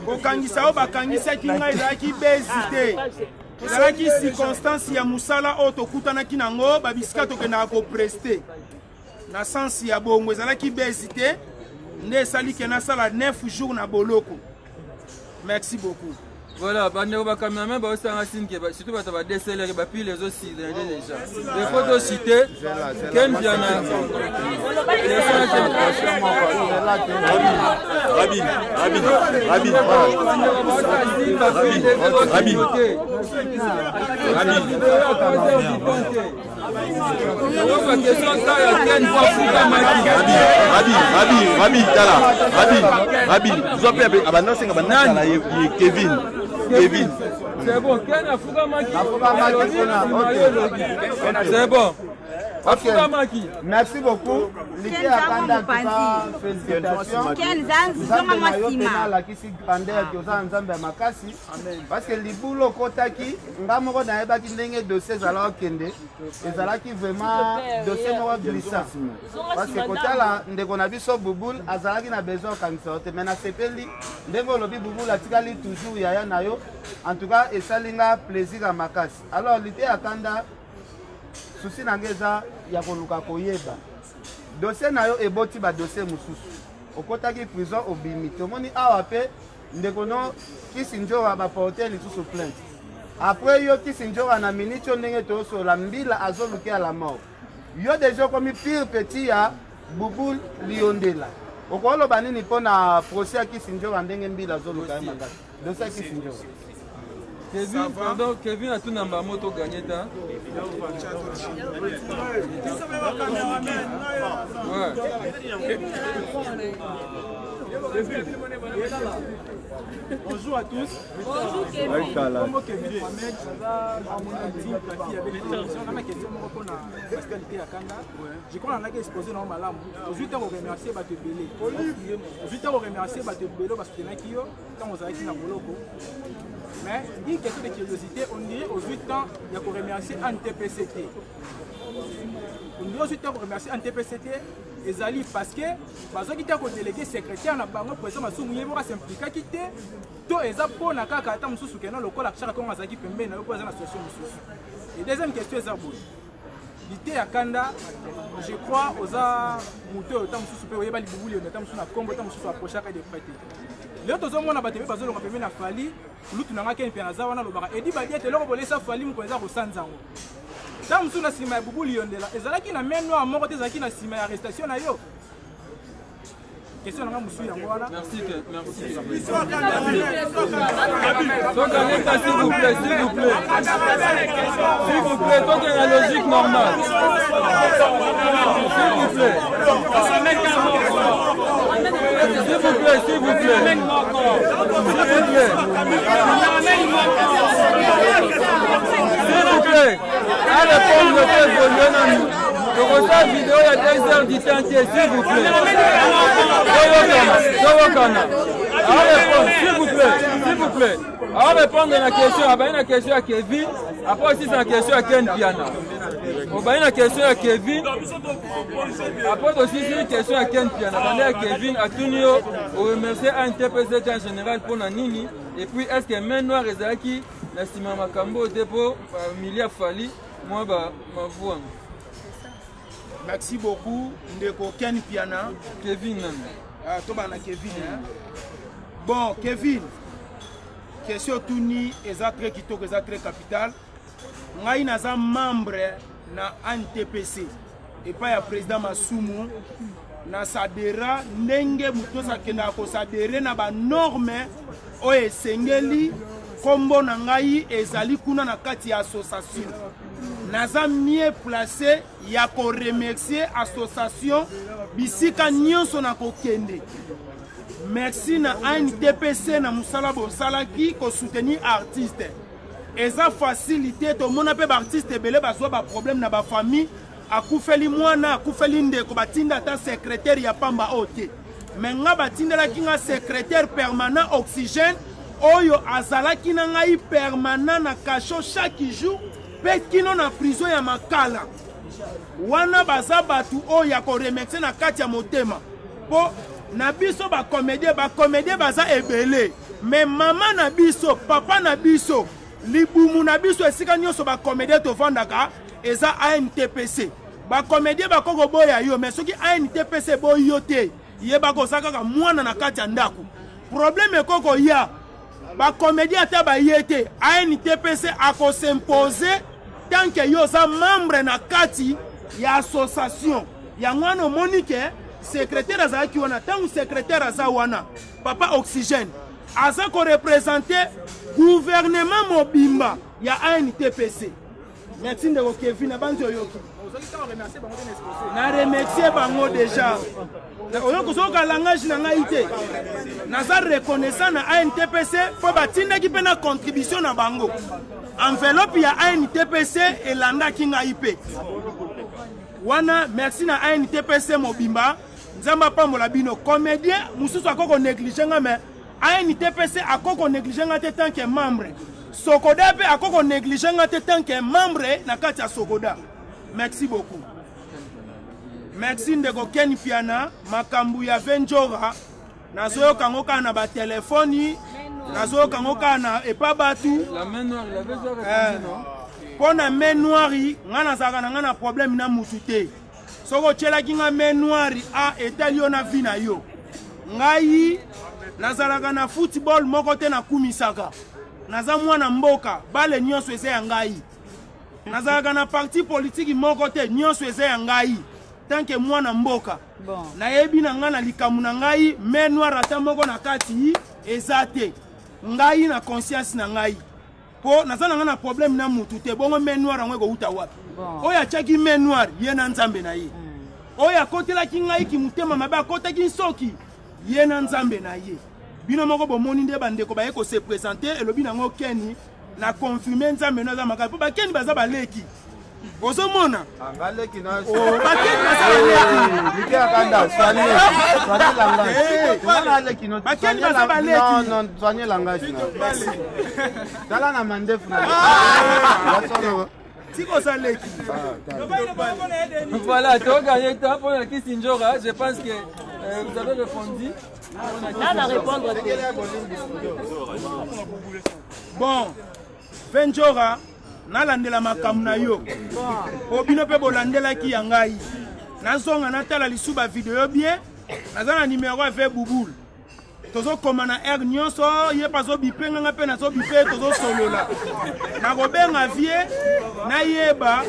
Kokangisa o bakangisa kinga ezalaki bezi te ezalaki circonstance ya musala o tokutanaki nango babisika tokendaka kopreste na sensi ya bongo ezalaki bezi te nde esali ke nasala 9 jours na boloko. Merci beaucoup. Voilà, les caméramans, surtout les DSLR, puis les autres cylindrés déjà. Les photos citées, Ken Piana. Kevin. C'est bon, Ken a Fugamaki. C'est bon. Merci beaucoup. L'idée à Kanda, félicitations. Parce que les boulots kotaki, ngamoko na ebaki ndenge dossier zala okende, ezalaki vraiment dossier moko glissant. Parce que kotala ndeko na biso Bouboul azalaki na besoin okangisa te, mais na sepeli ndenge olobi Bouboul atikali toujours yaya na yo. En tout cas, esalinga plaisir à makasi. Alors l'idée à Kanda, souci nangeza ya koluka koyeba dossier na yo eboti ba dossier mususu okotaki prison obimi tomoni awa pe ndeko no Kisinjora ba porter lisusu plainte après yo Kisinjora na minute ndenge to la mbila azoluki à la mort yo déjà comme pire petit ya Bouboul Liondela okoloba nini pona procès ya Kisinjora ndenge mbila azoluka manga dossier Kisinjora Kevin, pardon, Kevin a tout dans ma moto gagné. Bonjour à tous. Bonjour Kevin. Comment Kevin Mohamed, à mon intime, qui avait l'émission, on a ma question pour la fiscalité à Kanda. Je crois qu'on a exposé dans ma lame. Aujourd'hui, on remercie Bato Belé. Aujourd'hui, on remercie Bato Belé parce que nous quand on a été dans Boloko. Mais une question de curiosité, on dirait aux 8 ans, il y a qu'on remercier NTPCT. On dirait aux 8 ans qu'on remercie NTPCT. Ezali parce que bazo kita ko délégué secrétaire na bango président Massoumouye moko s'impliquer kité to eza pona kaka ata mususu kena lokola chaka ko ngazaki pembe na yo ko eza na situation mususu. Et deuxième question eza bon. L'ité à Kanda, je crois oza muto ata mususu pe oyeba libubuli ata mususu na Congo ata mususu approcher ka de prêter. Leo tozomona batebe bazo longa pembe na fali lutu na ngaka mpena za wana lobaka edi badiete loko bolesa fali mu ko eza ko sanzango. Tant que si ma boubou liondela, et ça qui n'a même pas mort des acquis na si ma arrestation na yo. Question na musu yango wana. Merci, merci. Donc s'il vous plaît, s'il vous plaît. S'il vous plaît, donc il y a la logique normale. S'il vous plaît. S'il vous plaît, s'il vous plaît. S'il vous plaît. À répondre le fait de reçoit vidéo il y a 2 heures du temps s'il vous plaît. À répondre, s'il vous plaît. À répondre à la question à Kevin. Après aussi c'est la question à Ken Piana. On va une question à Kevin. Après aussi c'est une question à Ken Piana. On à Kevin à Tunio. On remercie à NTPCT en général pour la Nini. Et puis est-ce que maintenant Rezaki la Sima Makambo au dépôt Milia Fali. Moi, ma voix. Merci beaucoup. Ndeko Ken Piana. Kevin. Tobana Kevin. Bon, Kevin. Question Touni, très kitoko, très capital. Ngai naza membre na NTPC. Et pas ya président Massoumou. Na sadera ndenge muto sakenda ko sadere na ba norme o esengeli kombo na ngai ezali kuna na kati ya association. Naza mieux placé ya ko remercier association bisika nyonso na kokende. Merci na NTPC na musala bosalaki ko soutenir artiste. Eza facilité to mona pe ba artiste belé bazwa ba problème na ba famille akufeli mwana akufeli ndeko batinda ta secrétaire ya pamba ote. Menga batinda la kinga secrétaire permanent oxygène oyo azalaki na ngai permanent na cachot chaque jour pe kino na prison ya makala wana baza batu oyo ya ko remercier na kati ya motema po na biso ba comédie baza ebele mais maman na biso papa na biso libumu na biso esika nyonso ba comédie to vandaka eza ANTPC ba comédie ba koko boya yo mais soki ANTPC boyo te yeba ko saka ka mwana na kati ya ndako problème ekoko ya ba comédien ata ba yete ANTPC ako s'imposer tant que yo za membre na kati ya association ya ngwana Monique secrétaire azaki wana tant secrétaire aza wana papa Oxygène aza ko représenter gouvernement mobimba ya ANTPC. Merci de Kevin Abanzo Yoki. Na remercier bango déjà. Oyo kozoka langage na ngaité. Naza reconnaissant na ANTPC po batinda ki pena contribution na bango. Enveloppe ya ANTPC elanda kinga IP. Wana merci na ANTPC mobimba. Nzamba pambola bino comédien mususu akoko négligenga mais ANTPC akoko négligenga te tant que membre. Sokoda pe akoko négligenga te tant que membre na kati ya Sokoda. Merci beaucoup. Merci ndeko Ken Piana makambu ya Venjora nazoyo kangoka na ba telefoni nazoyo kangoka na epabatu la main noire la besoin pona main noire ngana zaka na ngana problème na mutute soko chela kinga main noire a etalio na vina yo ngai nazalaka na football moko te na kumisaka naza mwana mboka bale nyonso eze ya ngai nazalaka na parti politique moko te nyonso eze ya ngai tant que mwana mboka na yebi na ngana likamu na ngai main noire ata moko na kati ezate ngai na conscience na ngai po naza na ngana problème na mutu te bongo main noire ngo uta wapi oya chaki main noire ye na nzambe na ye oya kotela ki ngai ki mutema mabe akota ki soki ye na nzambe na ye bino moko bomoni nde bandeko baye ko se présenter elobi nango Keni na confirmer nzambe na za makala po ba Keni baza baleki Ozomona angaleki na bakeni baza baleki liki akanda soigner langage on a leki no bakeni baza baleki non soigner langage dala na mandefu na Tiko Saleki. Voilà, tu as gagné temps pour la Kissinjora. Je pense que vous avez répondu. Là, on va répondre. Bon, Venjora, nalandela makamu na yo. Obino pe bolandela ki yangai. Nazonga natala lisuba video bien. Nazana numéro avec Bouboul. Tozo komana air nyonso ye pazo bipenga ngape na zo bipe tozo solola. Na robenga vie na yeba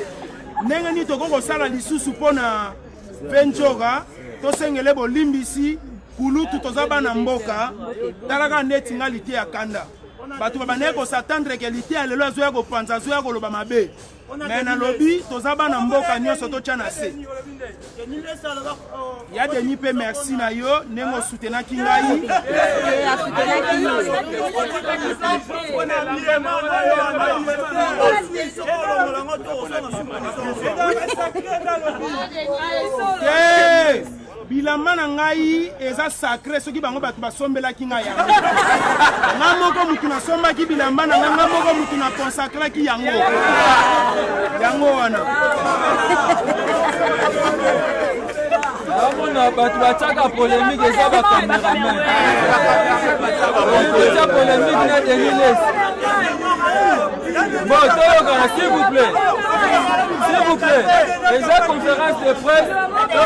ndenge ni toko sala lisusu pona Venjora to sengele bolimbisi kulutu tozaba na mboka talaka neti ngalite ya kanda. Batu babane ko s'attendre que lité alelo azoya ko panza azoya ko loba mabe. Mais na lobby tozaba na mboka nyonso to tchana se. Ya Denis pe merci na yo nengo soutenir kingai. Bilamba na ngai eza sacré soki bango batu basombela kinga yango. Nga moko mutu na somba ki bilamba na nga moko mutu na consacrer ki yango. Yango wana. Amona batu bachaka polémique eza ba cameraman. Eza polémique na Deniles. Bon, s'il vous plaît. S'il vous plaît. Eza conférence de presse.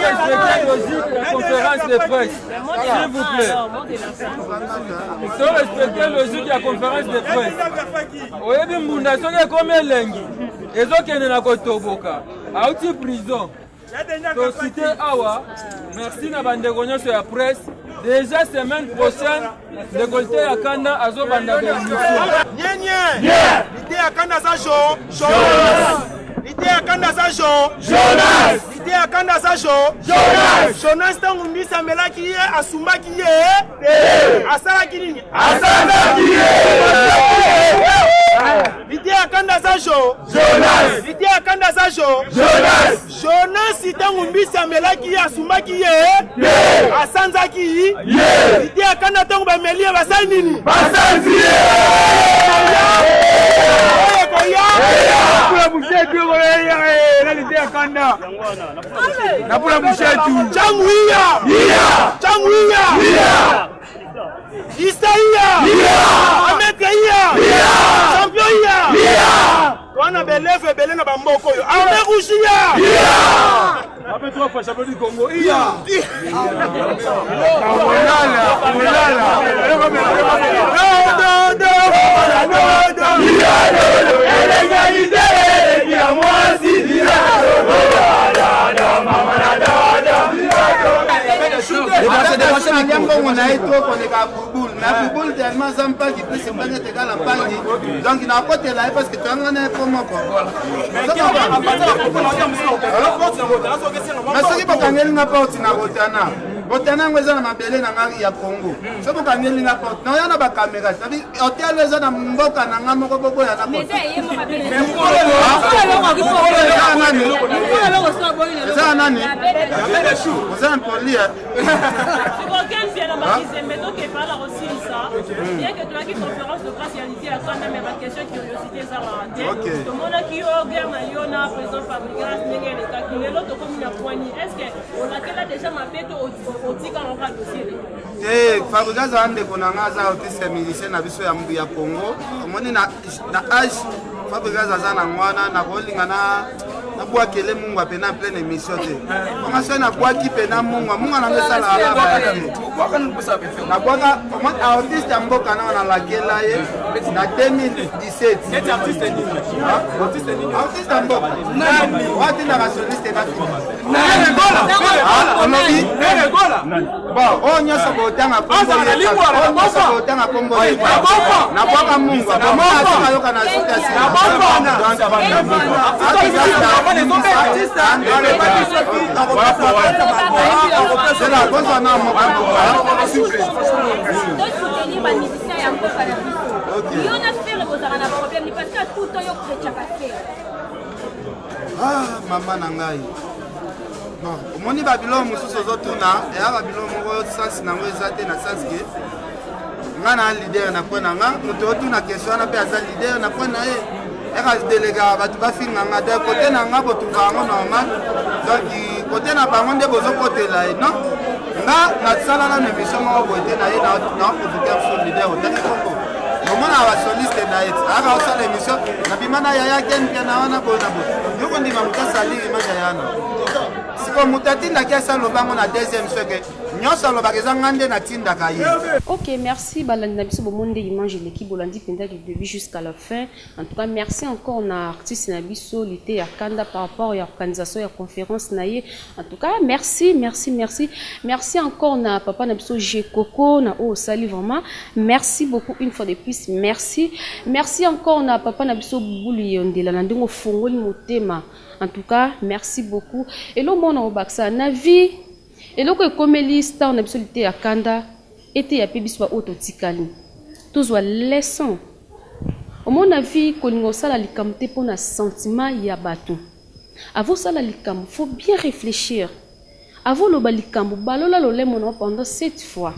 Respectez logique la conférence de presse. S'il vous plaît. Respectez logique la conférence de presse. Oyebi mbunda soki comme elengi. Ezokende na kotoboka. Auti prison. To cité awa. Merci na bandeko nyonso ya presse. Déjà semaine prochaine, décolleté à Kanda azo banda de l'émission. L'idée à Kanda sa show. L'idée à Kanda sa show. L'idée à Kanda sa show. Jonas tangu mbisa melaki ye asuma ki ye. Asala kinini. Asala ki ye. L'idée à Kanda sa show. L'idée à Kanda sa show. Jonas tangu mbisa melaki ye asuma ki ye. Asanza ki ye. L'idée à Kanda tangu ba melie basali nini. Basanzi ye. Napula mushetu na l'idée à Kanda. Napula mushetu. Changuia. Changuia. Isaïa. Amekeia. Champion. Wana belefe belena bamboko yo. Amerushia. Après 3 fois champion du Congo. On a été trop connecté à Bouboule, mais Bouboule tellement ça me parle qu'il peut se prendre égal à Pandi. Donc il n'a pas été là parce que tu as un comme moi. Mais ce qui peut gagner n'a pas au Tinarotana. Botana ngweza na mabele na ngari ya Congo. So ko kangeli nga porte. Na yana ba camera. Tabi hotel weza na mboka na ngamo ko boko ya na porte. Mais c'est yemo mabele. Ça nani? Ça un poli. Aucun vient là bas qui mais donc pas la aussi ça. Bien que tu as une conférence de presse réalité à quand même ma question curiosité ça va rater. Tout le monde qui au guerre na yona président Fabregas ndenge les calculer l'autre comme une poignée. Est-ce que on a déjà ma tête au Fabregas ande konanga za otise musicien na biso ya Congo omoni na age Fabregas aza na ngwana na kolinga na bwakele mungu apena en pleine émission te onga so na bwaki pena mungu na ngesala ala na bwaka artiste ya mboka na lakela ye na 2017 artiste ya mboka wati na rationaliste na bon on nyonso botanga kombo na bwaka mungu ayoka na sukasi mama na ngai omoni babilo mosusu ozotuna eya babilo moko sansi nango eza te na sansi ke nga na leader na po na nga moto otuna question wana mpe aza leader na po na ye eka delega bato bafinga nga de kote na nga botuka yango normal donc kote na bango nde bozokotela ye non nga nasala na émission moko boye te na ye naoprovoke biso leader otaki kongo omona basoliste na ye aka osala émission nabima na yaya kenke na wana boye na boye yoko ndima moto asaliri maja yana siko moto atindaki asala lobango na deuxième soke nyonso alobaka eza nga nde natindaka ye. Ok, merci balandi na biso bomonde image l'équipe bolandi penda du début jusqu'à la fin. En tout cas, merci encore na artiste na biso lité ya kanda par rapport à l'organisation ya conférence na ye. En tout cas, merci encore na papa na biso Jekoko na o sali vraiment. Merci beaucoup une fois de plus. Merci encore na papa na biso Bulu Yondela na ndingo fongoli motema. En tout cas, merci beaucoup. Et le monde au baksa na vie et loko ekomeli star na biso lité ya kanda ete ya pe biso ba ototikali tozwa leçon omona vie kolingo sala likambo te mpona sentiment ya bato avant sala likambo faut bien réfléchir avant loba likambo balola lolemo na pendant 7 fois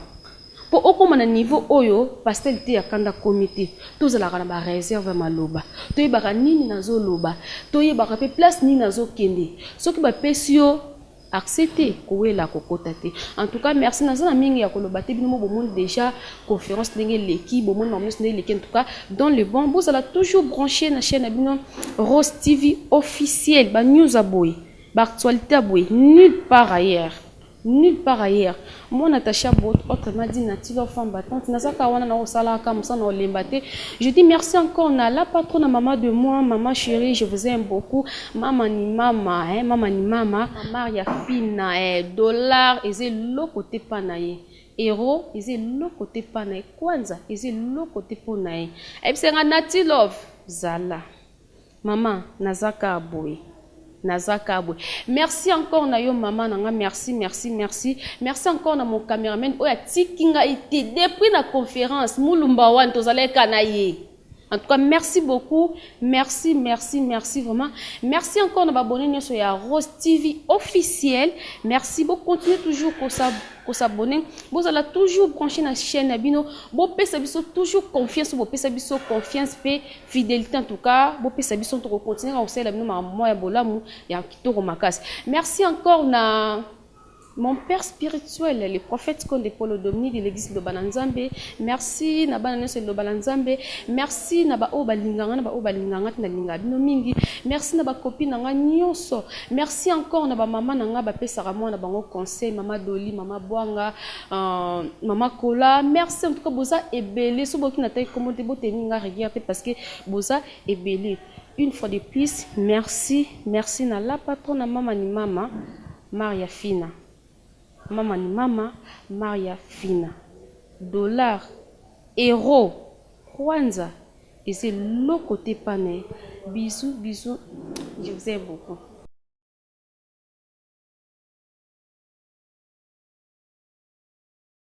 po okoma na niveau oyo pastel te ya kanda comité tozalaka na ba réserve maloba toyebaka nini nazoloba toyebaka pe place nini nazokende soki bapesi yo accepter kowela kokotate. En tout cas, merci nazana mingi ya kolobate bino bomon déjà conférence ndenge l'équipe bomon mamnes ndenge l'équipe en tout cas dans le bon vous allez toujours brancher na chaîne bino Rose TV officiel ba news aboy ba actualité aboy nulle part ailleurs. Moi Natacha Bot autrement dit Natilo femme battante nazaka wana na osala comme ça na olembate. Je dis merci encore na la patronne maman de moi, maman chérie, je vous aime beaucoup. Maman ni mama Maria fina dollar et le côté panaye. Héros, ils le côté panaye. Kwanza, ils le côté ponaye. Et c'est un Nati love zala. Maman nazaka boy. Merci encore na yo maman nanga merci encore na mon caméraman oya tikinga été depuis la conférence mulumba wan tozaleka na ye. En tout cas merci beaucoup merci vraiment merci encore na abonné nyoso ya Rose TV officiel merci beaucoup continuez toujours ko s'abonner vous allez toujours brancher na chaîne bino bo pesa biso toujours confiance et fidélité en tout cas bo pesa biso to continuer à osala bino moi ya bolamu ya kitoko makasi merci encore na mon père spirituel, le prophète Konde Polo Domini de l'église de Bananzambe. Merci Naba Nanese de Bananzambe. Merci Naba Obalinganga, Naba Obalinganga, Nalinga Binomingi. Merci Naba Kopi Nanga Nyonso. Merci encore Naba Mama Nanga Bape Saramo Naba Ngo Conseil, Mama Doli, Mama Boanga, Mama Kola. Merci en tout cas Boza et Belé. Soboki Nataï Komote Bote Ninga Regarde parce que Boza et Belé. Une fois de plus, merci. Merci na la patronne Mama ni Mama, Maria Fina. Mama ni Mama, Maria Fina. Dollar, euro, Kwanza. Et c'est le côté pané. Bisous, bisous. Je vous aime beaucoup.